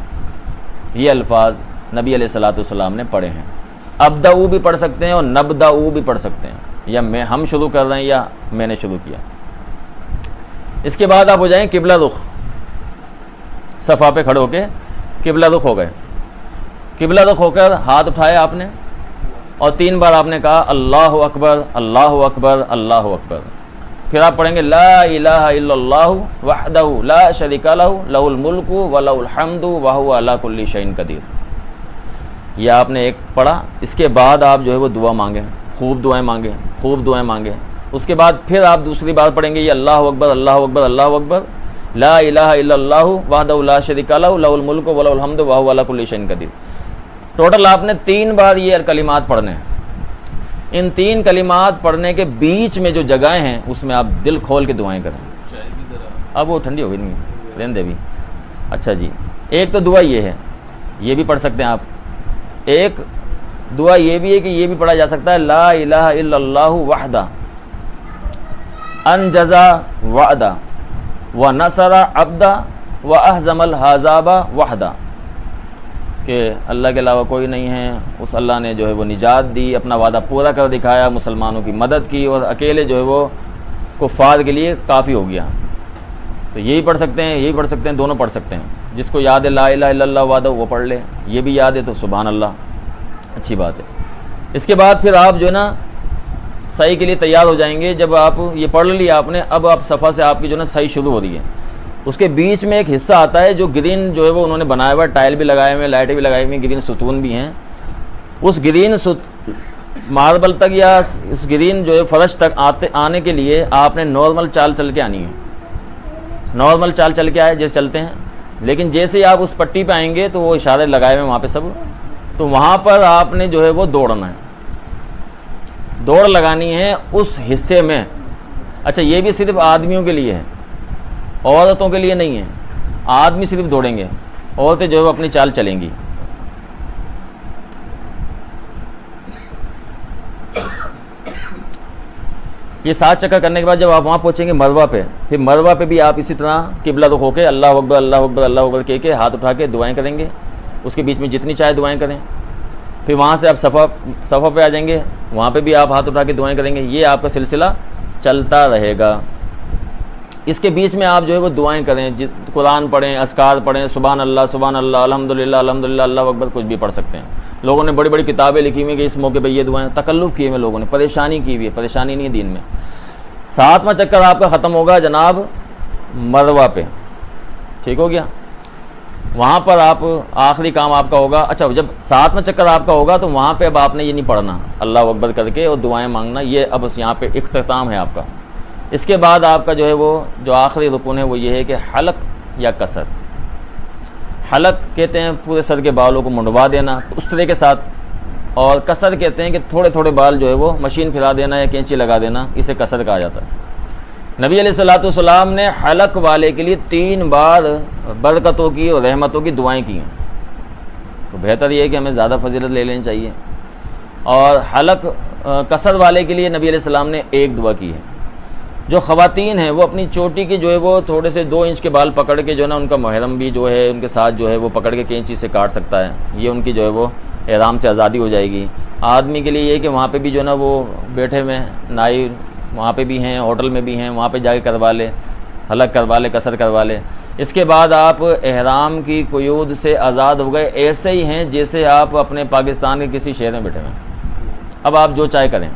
یہ الفاظ نبی علیہ الصلوۃ والسلام نے پڑھے ہیں. ابدعو بھی پڑھ سکتے ہیں اور نبدعو بھی پڑھ سکتے ہیں, یا ہم شروع کر رہے ہیں یا میں نے شروع کیا. اس کے بعد آپ ہو جائیں قبلہ رخ, صفا پہ کھڑے ہو کے قبلہ رخ ہو گئے. قبلہ رخ ہو کر ہاتھ اٹھایا آپ نے اور 3 بار آپ نے کہا اللہ اکبر اللہ اکبر اللہ اکبر. پھر آپ پڑھیں گے لا الہ الا اللہ وحدہ لا شریک لہ لہ الملک ولہ الحمد وہو علی کل شیء قدیر. یہ آپ نے ایک پڑھا. اس کے بعد آپ جو ہے وہ دعا مانگیں, خوب دعائیں مانگیں, خوب دعائیں مانگیں. اس کے بعد پھر آپ دوسری بار پڑھیں گے یہ اللہ اکبر اللہ اکبر اللہ اکبر لا الہ الا اللہ وحدہ لا شریک لہ لہ الملک ولہ الحمد وہو علی کل شیء قدیر. ٹوٹل آپ نے 3 بار یہ کلمات پڑھنے ہیں. ان 3 کلمات پڑھنے کے بیچ میں جو جگہیں ہیں اس میں آپ دل کھول کے دعائیں کریں. اب وہ ٹھنڈی ہو گئی نہیں رہنے دے بھی. اچھا جی, ایک تو دعا یہ ہے, یہ بھی پڑھ سکتے ہیں آپ. ایک دعا یہ بھی ہے کہ یہ بھی پڑھا جا سکتا ہے لا الہ الا اللہ وحدہ انجزا وعدہ ونصر عبدہ واہزم الحزاب وحدہ, کہ اللہ کے علاوہ کوئی نہیں ہے, اس اللہ نے جو ہے وہ نجات دی, اپنا وعدہ پورا کر دکھایا, مسلمانوں کی مدد کی اور اکیلے جو ہے وہ کفار کے لیے کافی ہو گیا. تو یہی پڑھ سکتے ہیں, یہی پڑھ سکتے ہیں, دونوں پڑھ سکتے ہیں. جس کو یاد ہے لا الہ الا اللہ وحدہ وہ پڑھ لے, یہ بھی یاد ہے تو سبحان اللہ, اچھی بات ہے. اس کے بعد پھر آپ جو ہے نا صحیح کے لیے تیار ہو جائیں گے. جب آپ یہ پڑھ لیا آپ نے, اب آپ صفحہ سے آپ کی جو ہے نا صحیح شروع ہو رہی ہے. اس کے بیچ میں ایک حصہ آتا ہے جو گرین جو ہے وہ انہوں نے بنایا ہوا ہے, ٹائل بھی لگائے ہوئے ہیں, لائٹیں بھی لگائی ہوئی ہیں, گرین ستون بھی ہیں. اس گرین ماربل تک یا اس گرین جو ہے فرش تک آنے کے لیے آپ نے نارمل چال چل کے آنی ہے. نارمل چال چل کے آئے جیسے چلتے ہیں, لیکن جیسے ہی آپ اس پٹی پہ آئیں گے تو وہ اشارے لگائے ہوئے وہاں پہ سب, تو وہاں پر آپ نے جو ہے وہ دوڑنا ہے, دوڑ لگانی ہے اس حصے میں. اچھا یہ بھی صرف آدمیوں کے لیے ہے, عورتوں کے لیے نہیں ہے. آدمی صرف دوڑیں گے, عورتیں جو ہے وہ اپنی چال چلیں گی. یہ 7 چکر کرنے کے بعد جب آپ وہاں پہنچیں گے مروہ پہ, پھر مروہ پہ بھی آپ اسی طرح قبلہ رخ ہو کے اللہ اکبر اللہ اکبر اللہ اکبر کہہ کے ہاتھ اٹھا کے دعائیں کریں گے. اس کے بیچ میں جتنی چاہے دعائیں کریں. پھر وہاں سے آپ صفحہ پہ آ جائیں گے, وہاں پہ بھی آپ ہاتھ اٹھا کے دعائیں کریں گے. یہ آپ کا سلسلہ چلتا رہے گا. اس کے بیچ میں آپ جو ہے وہ دعائیں کریں, قرآن پڑھیں, اذکار پڑھیں, سبحان اللہ الحمدللہ اللہ اکبر, کچھ بھی پڑھ سکتے ہیں. لوگوں نے بڑی بڑی کتابیں لکھی ہوئی ہیں کہ اس موقع پہ یہ دعائیں, تکلف کیے ہوئے لوگوں نے, پریشانی کی ہوئی ہے. پریشانی نہیں ہے دین میں. 7واں چکر آپ کا ختم ہوگا جناب مروہ پہ, ٹھیک ہو گیا. وہاں پر آپ آخری کام آپ کا ہوگا. اچھا جب 7واں چکر آپ کا ہوگا تو وہاں پہ اب آپ نے یہ نہیں پڑھنا اللہ اکبر کر کے اور دعائیں مانگنا, یہ اب یہاں پہ اختتام ہے آپ کا. اس کے بعد آپ کا جو ہے وہ جو آخری رکن ہے وہ یہ ہے کہ حلق یا قصر. حلق کہتے ہیں پورے سر کے بالوں کو منڈوا دینا اس طرح کے ساتھ, اور قصر کہتے ہیں کہ تھوڑے تھوڑے بال جو ہے وہ مشین پھرا دینا یا کینچی لگا دینا, اسے قصر کہا جاتا ہے. نبی علیہ الصلوۃ والسلام نے حلق والے کے لیے 3 بار برکتوں کی اور رحمتوں کی دعائیں کی ہیں. تو بہتر یہ ہے کہ ہمیں زیادہ فضیلت لے لینی چاہیے. اور حلق قصر والے کے لیے نبی علیہ السلام نے ایک دعا کی ہے. جو خواتین ہیں وہ اپنی چوٹی کے جو ہے وہ تھوڑے سے 2 انچ کے بال پکڑ کے جو ہے نا, ان کا محرم بھی جو ہے ان کے ساتھ جو ہے وہ پکڑ کے کینچی سے کاٹ سکتا ہے. یہ ان کی جو ہے وہ احرام سے آزادی ہو جائے گی. آدمی کے لیے یہ کہ وہاں پہ بھی جو ہے نا وہ بیٹھے ہوئے نائی وہاں پہ بھی ہیں, ہوٹل میں بھی ہیں, وہاں پہ جا کے کروا لے, حلق کروا لے, قصر کروا لے. اس کے بعد آپ احرام کی قیود سے آزاد ہو گئے, ایسے ہی ہیں جیسے آپ اپنے پاکستان کے کسی شہر میں بیٹھے ہوئے. اب آپ جو چاہے کریں.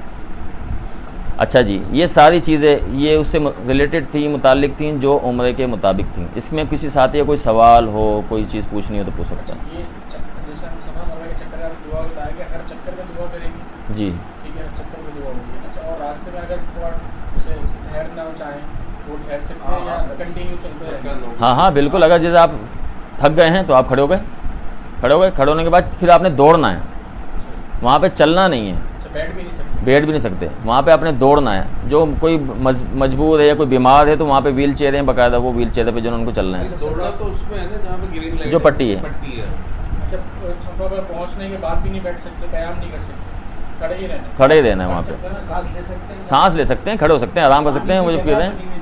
اچھا جی, یہ ساری چیزیں یہ اس سے ریلیٹڈ تھیں, متعلق تھیں جو عمرے کے مطابق تھیں. اس میں کسی ساتھی کا کوئی سوال ہو, کوئی چیز پوچھنی ہو تو پوچھ سکتا ہے. یہ جیسے ہم صفا مروا کے چکر آپ دعا بتائیں گے, ہر چکر میں دعا کریں گے جی ٹھیک ہے, ہر چکر میں دعا ہوگی. اچھا, اور راستے میں اگر تھوڑا جیسے ٹھہرنا چاہیں وہ ٹھہر سکتے ہیں یا کنٹینیو چلتے رہیں گے؟ ہاں بالکل. اگر جیسے آپ تھک گئے ہیں تو آپ کھڑے ہو گئے, کھڑے ہونے کے بعد پھر آپ نے دوڑنا ہے, وہاں پہ چلنا نہیں ہے, بیٹھ بھی نہیں سکتے, وہاں پہ آپ نے دوڑنا ہے. جو کوئی مجبور ہے یا کوئی بیمار ہے تو وہاں پہ ویل چیئر ہیں باقاعدہ, وہ ویل چیئر پہ جو ان کو چلنا ہے. دوڑنا تو اس میں ہے نا جہاں پہ گرین لائٹ جو پٹی ہے. اچھا, صفا پر پہنچنے کے بعد بھی نہیں بیٹھ سکتے, قیام نہیں کر سکتے, کھڑے ہی رہنا ہے وہاں پہ. سانس لے سکتے ہیں, سانس لے سکتے ہیں, کھڑے ہو سکتے ہیں, آرام کر سکتے ہیں. وہ جو کہہ رہے ہیں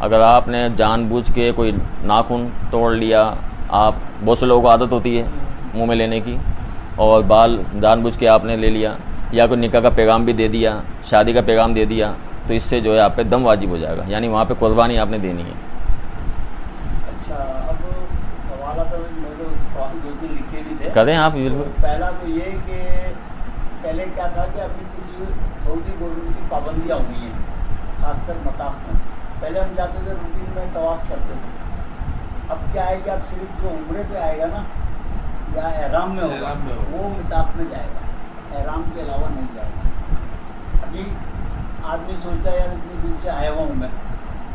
اگر آپ نے جان بوجھ کے کوئی ناخن توڑ لیا، آپ بہت سے لوگوں کو عادت ہوتی ہے منہ میں لینے کی، اور بال جان بوجھ کے آپ نے لے لیا، یا کوئی نکاح کا پیغام بھی دے دیا، شادی کا پیغام دے دیا، تو اس سے جو ہے آپ پہ دم واجب ہو جائے گا، یعنی وہاں پہ قربانی آپ نے دینی ہے۔ اچھا، اب سوالات میرے سوال دو تین لکھے بھی تھے، کریں آپ بالکل۔ پہلا تو یہ کہ پہلے کیا تھا کہ ابھی کچھ سعودی گورنمنٹ کی پابندیاں ہوئی ہیں، خاص کر مطاف میں۔ پہلے ہم جاتے تھے روٹین میں طواف کرتے تھے، اب کیا ہے کہ اب صرف جو عمرے پہ آئے گا نا یا احرام میں ہوگا وہ مطاف میں جائے گا، احرام کے علاوہ نہیں جائے گا۔ ابھی آدمی سوچتا ہے یار اتنے دن سے آیا ہوا ہوں میں،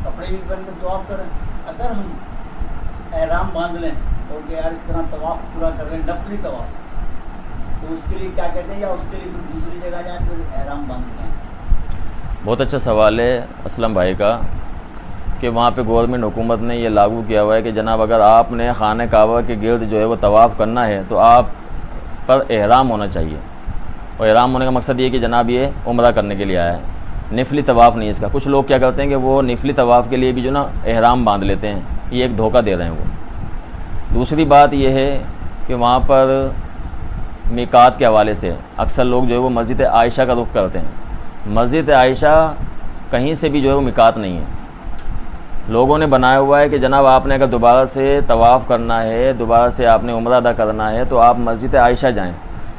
کپڑے بھی پہن کر طواف کریں، اگر ہم احرام باندھ لیں اور کہ یار اس طرح طواف پورا کر لیں، نفلی طواف، تو اس کے لیے کیا کہتے ہیں، یا اس کے لیے پھر دوسری جگہ جائیں پھر احرام باندھتے ہیں؟ بہت اچھا سوال ہے اسلم بھائی کا، کہ وہاں پہ گورنمنٹ حکومت نے یہ لاگو کیا ہوا ہے کہ جناب اگر آپ نے خانہ کعبہ کے گرد جو ہے وہ طواف کرنا ہے تو آپ پر احرام ہونا چاہیے، اور احرام ہونے کا مقصد یہ کہ جناب یہ عمرہ کرنے کے لیے آیا ہے، نفلی طواف نہیں اس کا۔ کچھ لوگ کیا کرتے ہیں کہ وہ نفلی طواف کے لیے بھی جو نا احرام باندھ لیتے ہیں، یہ ایک دھوکہ دے رہے ہیں وہ۔ دوسری بات یہ ہے کہ وہاں پر میقات کے حوالے سے اکثر لوگ جو ہے وہ مسجد عائشہ کا رخ کرتے ہیں۔ مسجد عائشہ کہیں سے بھی جو ہے وہ میقات نہیں ہے، لوگوں نے بنایا ہوا ہے کہ جناب آپ نے اگر دوبارہ سے طواف کرنا ہے، دوبارہ سے آپ نے عمرہ ادا کرنا ہے تو آپ مسجد عائشہ جائیں۔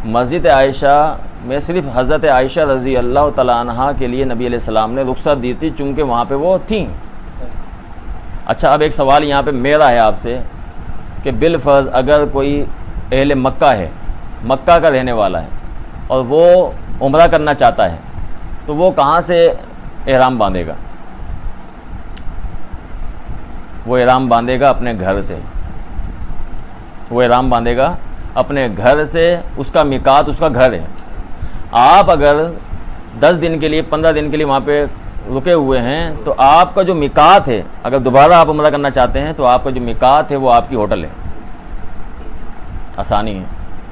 مسجد عائشہ میں صرف حضرت عائشہ رضی اللہ تعالیٰ عنہا کے لیے نبی علیہ السلام نے رخصت دی تھی، چونکہ وہاں پہ وہ تھیں۔ اچھا، اب ایک سوال یہاں پہ میرا ہے آپ سے کہ بالفرض اگر کوئی اہل مکہ ہے، مکہ کا رہنے والا ہے، اور وہ عمرہ کرنا چاہتا ہے تو وہ کہاں سے احرام باندھے گا؟ وہ احرام باندھے گا اپنے گھر سے، وہ احرام باندھے گا اپنے گھر سے، اس کا میقات اس کا گھر ہے۔ آپ اگر 10 دن کے لیے 15 دن کے لیے وہاں پہ رکے ہوئے ہیں تو آپ کا جو میقات ہے، اگر دوبارہ آپ عمرہ کرنا چاہتے ہیں تو آپ کا جو میقات ہے وہ آپ کی ہوٹل ہے، آسانی ہے،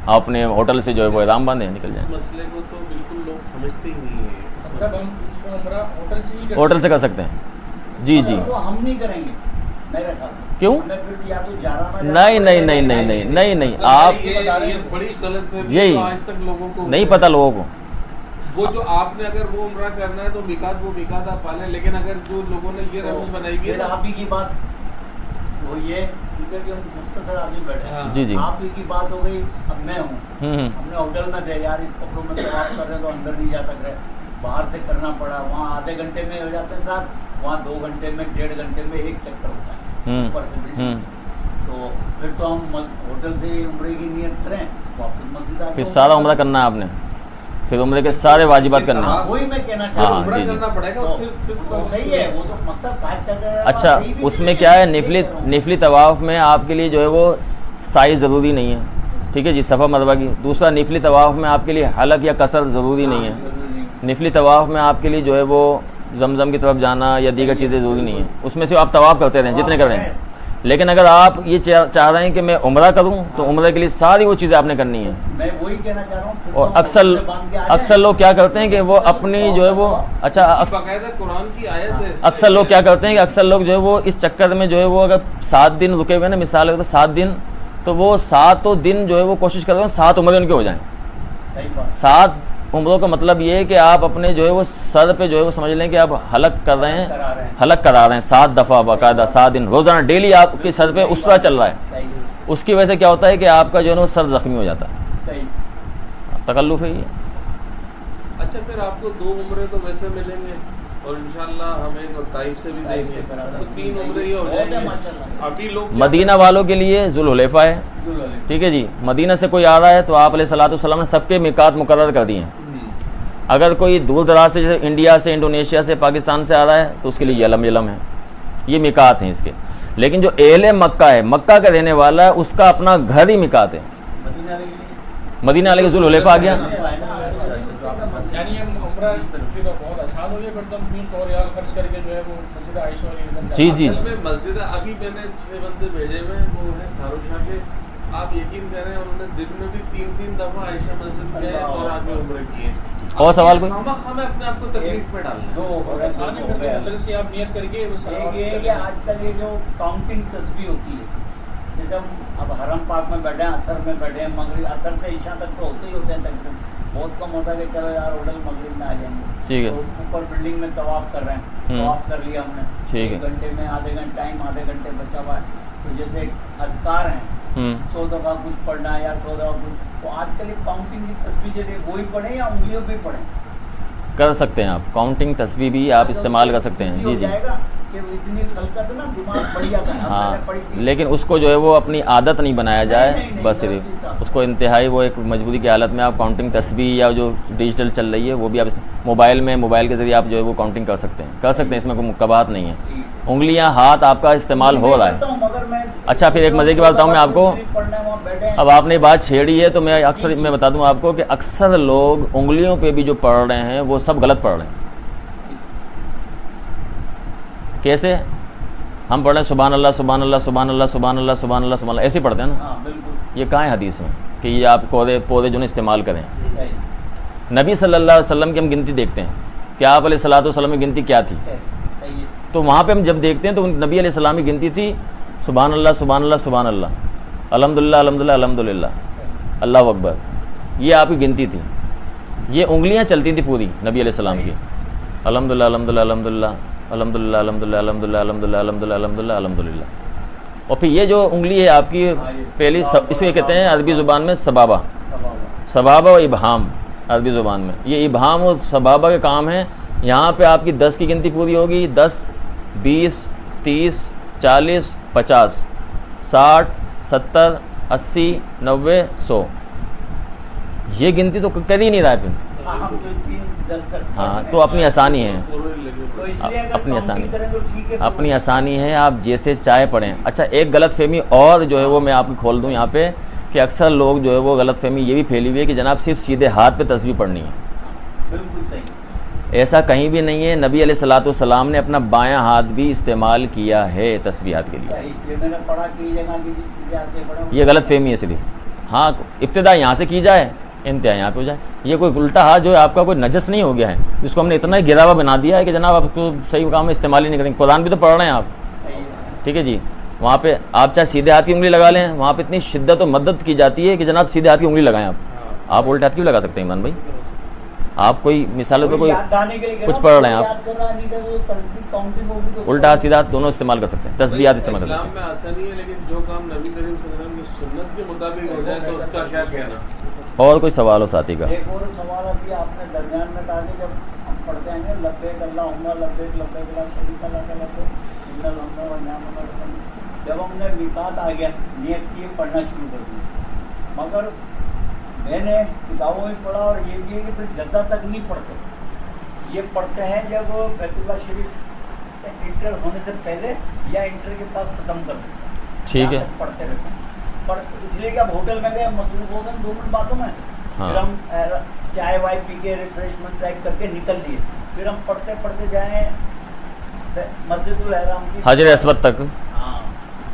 آپ اپنے ہوٹل سے جو ہے وہ احرام باندھیں نکل جائیں۔ اس مسئلے کو تو بالکل لوگ سمجھتے ہی نہیں ہیں، مطلب ہم دوسرا عمرہ ہوٹل سے ہی ہوٹل سے کر سکتے ہیں، جی جی۔ تو ہم نہیں کریں گے، میرا خیال کیوں؟ ہمیں پھر یا تو جانا نہیں آپ یہ بڑی غلط فہمی یہی ہے، آج تک لوگوں کو نہیں پتہ لوگوں کو۔ وہ جو آپ نے اگر وہ عمرہ کرنا ہے تو میقات آپ پالیں، لیکن اگر جو لوگوں نے یہ روش بنائی ہوئی ہے پھر آپ ہی کی بات وہ یہ، کیونکہ ہم مختصر آدمی بیٹھے ہیں، جی جی، آپ ہی کی بات ہو گئی، اب میں ہوں، ہم نے ہوٹل میں تھے، یار اس کپڑوں میں طواف کر رہے ہیں تو اندر نہیں جا سک رہے، باہر سے کرنا پڑا، وہاں آدھے گھنٹے میں ہو جاتے ہیں ساتھ، وہاں 2 گھنٹے میں 1.5 گھنٹے میں ایک چکر ہوتا ہے اوپر سے بلڈنگ سے، تو پھر تو ہم ہوٹل سے عمرے کی نیت کریں، واپس مسجد آ پھر سارا عمرہ کرنا ہے آپ نے، پھر عمرے کے سارے واجبات کرنے ہیں۔ وہی میں کہنا ہاں، چاہتا ہوں، عمرہ جی جی۔ کرنا پڑے گا، تو صحیح ہے، وہ تو مقصد ساتھ چل رہا ہے۔ اچھا، اس میں کیا ہے، نفلی طواف میں آپ کے لیے جو ہے وہ سائی ضروری نہیں ہے، ٹھیک ہے جی، صفا مروا کی۔ دوسرا، نفلی طواف میں آپ کے لیے حلق یا قصر ضروری نہیں ہے۔ نفلی طواف میں آپ کے لیے جو ہے وہ زمزم کی طرف جانا یا دیگر چیزیں ضروری نہیں ہیں، اس میں سے آپ طواف کرتے رہیں جتنے کریں۔ لیکن اگر آپ یہ چاہ رہے ہیں کہ میں عمرہ کروں تو عمرے کے لیے ساری وہ چیزیں آپ نے کرنی ہیں۔ میں وہی کہنا چاہ رہا ہوں، اور اکثر لوگ کیا کرتے ہیں کہ وہ اپنی جو ہے وہ باقاعدہ قرآن کی آیت ہے، اکثر لوگ کیا کرتے ہیں کہ اکثر لوگ جو ہے وہ اس چکر میں جو ہے وہ اگر 7 دن رکے ہوئے نا، مثال اگر 7 دن، تو وہ 7 دن جو ہے وہ کوشش کر رہے ہیں 7 عمرے ان کے ہو جائیں۔ 7 عمروں کا مطلب یہ ہے کہ آپ اپنے جو ہے وہ سر پہ جو ہے وہ سمجھ لیں کہ آپ حلق کر رہے ہیں، حلق کرا رہے ہیں 7 دفعہ باقاعدہ 7 دن روزانہ ڈیلی آپ کے سر پہ اس طرح چل رہا ہے۔ اس کی وجہ سے کیا ہوتا ہے کہ آپ کا جو ہے وہ سر زخمی ہو جاتا ہے، تکلف ہے یہ۔ اچھا، پھر آپ کو 2 عمرے تو ویسے ملیں گے اور انشاءاللہ ہمیں طائف سے بھی دیں گے، تو 3 عمرے ہی ہو جائیں گے۔ ابھی لوگ مدینہ والوں کے لیے ذوالحلیفہ ہے، ٹھیک ہے جی، مدینہ سے کوئی آ رہا ہے تو آپ علیہ الصلوۃ والسلام نے سب کے میقات مقرر کر دیے ہیں۔ اگر کوئی دور دراز سے، جیسے انڈیا سے، انڈونیشیا سے، پاکستان سے آ رہا ہے تو اس کے لیے یلم ہے، یہ میقات ہیں اس کے۔ لیکن جو اہل مکہ ہے، مکہ کا رہنے والا ہے، اس کا اپنا گھر ہی میقات ہے۔ مدینہ والے کے ذوالحلیفہ آ گیا، یعنی ہم عمرہ بہت آسان ہو گیا، پھر تو ہم 200 ریال خرچ کر کے جو ہے وہ مسجد عائشہ اور جی جی اصل میں مسجد، ابھی میں نے 6 بندے بھیجے ہوئے ہیں، وہ ہیں کھارو شاہ کے، آپ یقین کریں انہوں نے دن میں بھی 3 دفعہ عائشہ مسجد گئے اور آگے عمرے کیے۔ اور سوال کوئی؟ ہمیں اپنے آپ کو تکلیف میں ڈالنا ہے. دو ہو گئے، آسان ہے، دو ہو پھر گئے. مطلب سے آپ نیت کر کے وہ ایک صلوات یہ ہے کہ چلیں. آج کل یہ جو کاؤنٹنگ تسبیح ہوتی ہے، جیسے ہم اب حرم پاک میں بیٹھے ہیں، عصر میں بیٹھے ہیں، مغرب عصر سے عشاء تک تو ہوتے ہی ہوتے ہیں تقریباً. بہت کم ہوتا ہے کہ چلو یار ہوٹل مغرب میں آ جائیں گے. ٹھیک ہے. تو اوپر بلڈنگ میں طواف کر رہے ہیں، طواف کر لیا ہم نے، ٹھیک ہے. 1 گھنٹے میں آدھے گھنٹے ٹائم، آدھے گھنٹے بچا ہوا ہے. تو جیسے اذکار ہیں، 100 دفعہ کچھ پڑھنا ہے یا 100 دفعہ کچھ، تو آج کل یہ کاؤنٹنگ کی تسبیح چلیے وہی پڑھیں یا انگلیوں پہ پڑھیں؟ کر سکتے ہیں آپ کاؤنٹنگ تسبیح بھی آپ استعمال کر سکتے ہیں. ایزی جی ہو جی جائے گا کہ اتنی خلقت ہے نا، دماغ بڑھیا ہے. اب میں نے پڑھی ہاں، تھی. لیکن اس کو جو ہے وہ اپنی عادت نہیں بنایا جائے. نہیں، بس میں اسی صرف حساب سے. اس کو انتہائی وہ ایک مجبوری کی حالت میں آپ کاؤنٹنگ تسبیح یا جو ڈیجیٹل چل رہی ہے وہ بھی آپ موبائل کے ذریعے آپ جو ہے وہ کاؤنٹنگ کر سکتے ہیں. اس میں کوئی مقبات نہیں ہے. جی. انگلیاں، ہاتھ آپ کا استعمال ہو رہا کرتا ہے. ہوں، مگر میں اچھا، پھر ایک مزے کی بات بتاؤں میں آپ کو. اب آپ نے بات چھیڑی ہے تو میں بتا دوں آپ کو کہ اکثر لوگ انگلیوں پہ بھی جو پڑھ رہے ہیں وہ سب غلط پڑھ رہے ہیں. کیسے؟ ہم پڑھ رہے ہیں سبحان اللہ سبحان اللہ سبحان اللہ سبحان اللہ سبحان اللہ سبحان اللہ، ایسے پڑھتے ہیں نا. ہاں بالکل یہ کہاں ہے حدیث میں کہ یہ آپ پودے جو ہے استعمال کریں؟ صحیح. نبی صلی اللہ علیہ وسلم کی ہم گنتی دیکھتے ہیں کہ آپ علیہ الصلوۃ والسلام کی گنتی کیا تھی. صحیح ہے. تو وہاں پہ ہم جب دیکھتے ہیں تو نبی علیہ السلام کی گنتی تھی سبحان اللہ سبحان اللہ سبحان اللہ، الحمدللہ الحمدللہ الحمدللہ، اللہ اکبر. یہ آپ کی گنتی تھی. یہ انگلیاں چلتی تھیں پوری نبی علیہ السلام کی، الحمدللہ الحمدللہ الحمدللہ الحمدللہ الحمدللہ الحمدللہ الحمدللہ الحمدللہ الحمدللہ الحمدللہ. اور پھر یہ جو انگلی ہے آپ کی پہلی، اس کو کہتے ہیں عربی زبان میں سبابہ. سبابہ و ابہام عربی زبان میں. یہ ابہام اور سبابہ کے کام ہیں. یہاں پہ آپ کی 10 کی گنتی پوری ہوگی، 10 20 30 40 50 60 70 80 90 100. یہ گنتی تو کر ہی نہیں رہا ہے پھر. ہم جو 3 ہاں، تو اپنی آسانی ہے، تو اس لیے اگر اپنی آسانی کاؤنٹنگ کریں تو ٹھیک ہے. اپنی آسانی ہے، آپ جیسے چائے پڑھیں. اچھا، ایک غلط فہمی اور جو ہے وہ میں آپ کو کھول دوں یہاں پہ کہ اکثر لوگ جو ہے وہ غلط فہمی یہ بھی پھیلی ہوئی ہے کہ جناب صرف سیدھے ہاتھ پہ تسبیح پڑھنی ہے. بالکل صحیح. ایسا کہیں بھی نہیں ہے. نبی علیہ الصلوۃ والسلام نے اپنا بایاں ہاتھ بھی استعمال کیا ہے تسبیحات کے لیے. صحیح. یہ میں نے پڑھا کہ جگہ کی جس سیدھے ہاتھ سے پڑھا. یہ غلط فہمی ہے صرف. ہاں، ابتدا یہاں سے کی جائے، انتہا یہاں پہ ہو جائے. یہ کوئی الٹا ہاتھ جو ہے آپ کا کوئی نجس نہیں ہو گیا ہے جس کو ہم نے اتنا ہی گراوا بنا دیا ہے کہ جناب آپ کو صحیح کام میں استعمال ہی نہیں کریں. قرآن بھی تو پڑھ رہے ہیں آپ، صحیح ہے. ٹھیک ہے جی. وہاں پہ آپ چاہے سیدھے ہاتھ کی انگلی لگا لیں، وہاں پہ اتنی شدت و مدد کی جاتی ہے کہ جناب سیدھے ہاتھ کی انگلی لگائیں. آپ الٹے ہاتھ کی بھی لگا سکتے ہیں ایمان بھائی. آپ کوئی مثالوں پہ کوئی یاد دانے کے لیے کچھ پڑھ رہے ہیں آپ، یاد کر رہا نہیں کہ وہ تسبیح کاؤنٹنگ ہوگی تو الٹا ہاتھ سیدھا ہاتھ دونوں استعمال کر سکتے ہیں، تسبیحات استعمال کر سکتے اسلام میں آسانی ہے، لیکن جو کام نبی کریم صلی اللہ علیہ وسلم کی سنت کے مطابق ہو جائے تو اس کا کیا کہنا؟ ہیں. اور کوئی سوال ہو ساتھی کا؟ ایک اور سوال ابھی آپ نے درمیان میں ڈالے، جب ہم پڑھتے ہیں نا لبیک اللہم لبیک لبیک لا شریک لک لبیک ان الحمد والنعمت لک، جب ہم نے میقات آ گیا نیت کی پڑھنا شروع کر دیا. مگر میں نے کتابوں میں پڑھا اور یہ بھی ہے کہ پھر جدہ تک نہیں پڑھتے. یہ پڑھتے ہیں جب بیت اللہ شریف انٹر ہونے سے پہلے یا انٹر کے پاس ختم کر دیتے ہیں. ٹھیک ہے. پڑھتے رہتے ہیں. اس لیے کہ اب ہوٹل میں گئے مصروف ہو گئے 2 منٹ باتوں میں، پھر ہم چائے وائے پی کے ریفریشمنٹ ٹائپ کر کے نکل دیے. پھر ہم پڑھتے پڑھتے جائیں مسجد الحرام کی حجر اسود تک. ہاں،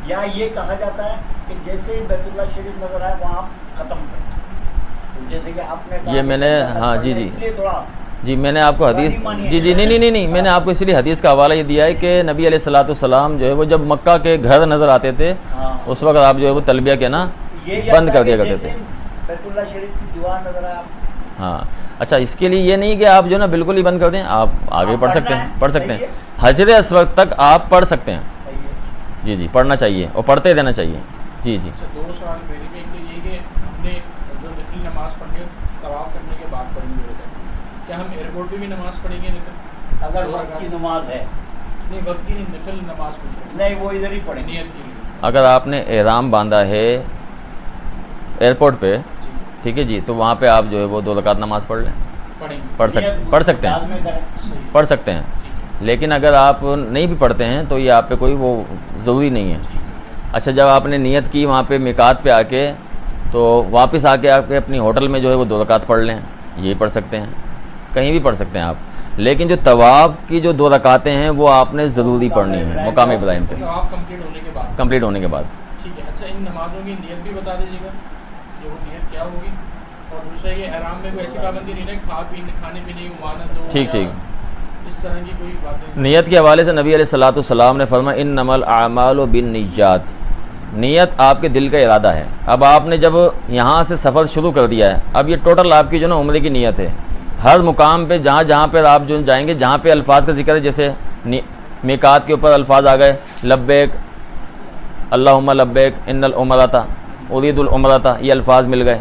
یا یہ کہا جاتا ہے کہ جیسے ہی بیت اللہ شریف نظر آئے وہاں ختم کر. جیسے کہ آپ نے یہ میں نے ہاں جی اس لیے تھوڑا جی میں نے آپ کو حدیث جی نہیں میں نے آپ کو اس لیے حدیث کا حوالہ یہ دیا ہے کہ نبی علیہ الصلوۃ والسلام جو ہے وہ جب مکہ کے گھر نظر آتے تھے اس وقت آپ جو ہے وہ تلبیہ کہنا بند کر دیا کرتے تھے. بیت اللہ شریف کی دیوار نظر آئے. ہاں اچھا، اس کے لیے یہ نہیں کہ آپ جو ہے نا بالکل ہی بند کر دیں، آپ آگے پڑھ سکتے ہیں، پڑھ سکتے ہیں. حجر اسود تک آپ پڑھ سکتے ہیں. جی جی پڑھنا چاہیے اور پڑھتے رہنا چاہیے. جی جی. 2 سوال میرے بھی. ایک تو یہ کہ ہم نے جو نفلی نماز پڑھنی ہے طواف کرنے کے بعد پڑھیں گے، کیا ہم ایئرپورٹ پہ بھی نماز پڑھیں گے نفل؟ اگر وقت کی نماز ہے نہیں، وقت کی نہیں، نفل نماز پوچھ رہے ہیں. نہیں، وہ ادھر ہی پڑھیں گے نیت کے لیے. اگر آپ نے احرام باندھا ہے ایئرپورٹ پہ، ٹھیک ہے جی، تو وہاں پہ آپ جو ہے وہ 2 رکعت نماز پڑھ لیں. پڑھیں گے. پڑھ سکتے ہیں صحیح. پڑھ سکتے ہیں. لیکن اگر آپ نہیں بھی پڑھتے ہیں تو یہ آپ پہ کوئی وہ ضروری نہیں ہے. اچھا، جب آپ نے نیت کی وہاں پہ میقات پہ آ کے، تو واپس آ کے آپ کے اپنی ہوٹل میں جو ہے وہ 2 رکعت پڑھ لیں، یہ پڑھ سکتے ہیں، کہیں بھی پڑھ سکتے ہیں آپ. لیکن جو طواف کی جو 2 رکعتیں ہیں وہ آپ نے ضروری پڑھنی ہے مقام ابراہیم پہ طواف کمپلیٹ ہونے کے بعد. کمپلیٹ ہونے کے بعد. ٹھیک ہے. اچھا، ان نمازوں کی نیت بھی بتا دیجیے گا، جو وہ نیت کیا ہوگی. اور دوسرا یہ احرام میں کوئی ایسی پابندی نہیں ہے کھانے پینے کی ممانعت ہو ٹھیک یا ٹھیک اس طرح کی کوئی باتیں؟ نیت کے حوالے سے نبی علیہ الصلوۃ والسلام نے فرمایا انما الاعمال بالنیات، نیت آپ کے دل کا ارادہ ہے. اب آپ نے جب یہاں سے سفر شروع کر دیا ہے، اب یہ ٹوٹل آپ کی جو نا عمرے کی نیت ہے. ہر مقام پہ جہاں جہاں پہ آپ جو جائیں گے، جہاں پہ الفاظ کا ذکر ہے، جیسے میقات کے اوپر الفاظ آ گئے لبیک اللہم لبیک ان العمرۃ ارید العمرۃ، یہ الفاظ مل گئے.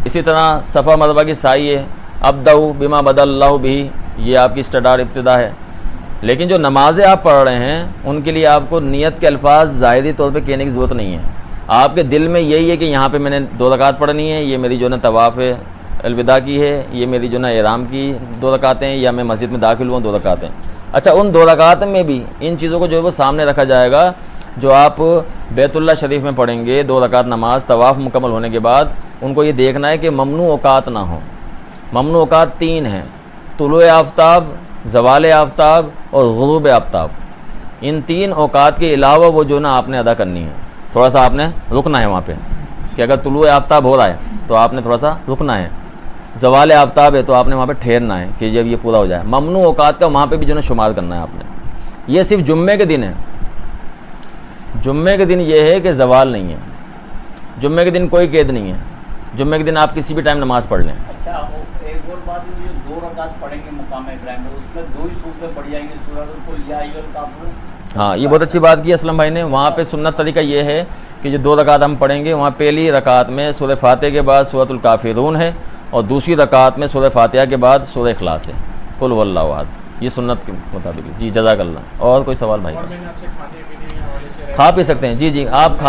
اسی طرح صفا مروہ کی سعی ہے، ابدؤ بما بدا اللہ بھی، یہ آپ کی اسٹارٹ ابتدا ہے. لیکن جو نمازیں آپ پڑھ رہے ہیں ان کے لیے آپ کو نیت کے الفاظ ظاہری طور پہ کہنے کی ضرورت نہیں ہے. آپ کے دل میں یہی ہے کہ یہاں پہ میں نے 2 رکعت پڑھنی ہے، یہ میری جو نا طواف الوداع کی ہے، یہ میری جو نا احرام کی 2 رکعتیں ہیں، یا میں مسجد میں داخل ہوا 2 رکعتیں. اچھا، ان 2 رکعت میں بھی ان چیزوں کو جو ہے وہ سامنے رکھا جائے گا جو آپ بیت اللہ شریف میں پڑھیں گے. 2 رکعت نماز طواف مکمل ہونے کے بعد ان کو یہ دیکھنا ہے کہ ممنوع اوقات نہ ہوں. ممنوع اوقات 3 ہیں: طلوع آفتاب، زوال آفتاب اور غروب آفتاب. ان 3 اوقات کے علاوہ وہ جو نا آپ نے ادا کرنی ہے. تھوڑا سا آپ نے رکنا ہے وہاں پہ، کہ اگر طلوع آفتاب ہو رہا ہے تو آپ نے تھوڑا سا رکنا ہے. زوال آفتاب ہے تو آپ نے وہاں پہ ٹھہرنا ہے کہ جب یہ پورا ہو جائے. ممنوع اوقات کا وہاں پہ بھی جو نا شمار کرنا ہے آپ نے. یہ صرف جمعے کے دن ہے. جمعے کے دن یہ ہے کہ زوال نہیں ہے. جمعے کے دن کوئی قید نہیں ہے. جمعے کے دن آپ کسی بھی ٹائم نماز پڑھ لیں. اچھا، ایک اور بات ہے، جو 2 رکعت پڑھیں گے مقام ابراہیم میں، اس میں 2 ہی صورتیں پڑھ جائیں گے، سورۃ القل یا ایھا الکافرون. ہاں، یہ بہت اچھی بات کی اسلم بھائی نے. وہاں پہ سنت طریقہ یہ ہے کہ جو 2 رکعت ہم پڑھیں گے، وہاں پہلی رکعت میں سورہ فاتحہ کے بعد سورۃ الکافرون ہے، اور دوسری رکعت میں سورہ فاتحہ کے بعد سورہ اخلاص ہے، قل هو اللہ احد. یہ سنت کے مطابق. جی جزاک اللہ. اور کوئی سوال بھائی؟ اور میں نے آپ سے کھانے پینے کے حوالے سے کھا پی سکتے ہیں. جی جی، آپ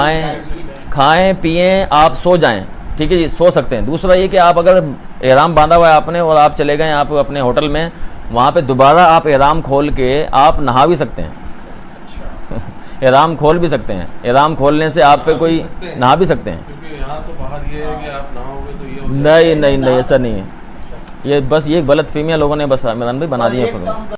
کھائیں پئیں، آپ سو جائیں. ٹھیک ہے جی، سو سکتے ہیں. دوسرا یہ کہ آپ اگر احرام باندھا ہوا ہے آپ نے اور آپ چلے گئے آپ اپنے ہوٹل میں، وہاں پہ دوبارہ آپ احرام کھول کے آپ نہا بھی سکتے ہیں. احرام کھول بھی سکتے ہیں. احرام کھولنے سے آپ پہ کوئی نہا بھی سکتے ہیں. کیونکہ یہاں تو باہر یہ ہے کہ آپ نہاؤ گے تو یہ ہو نہیں، ایسا نہیں ہے. یہ بس یہ غلط فہمیاں لوگوں نے بس عمران بھائی بنا دی ایک ہیں. کام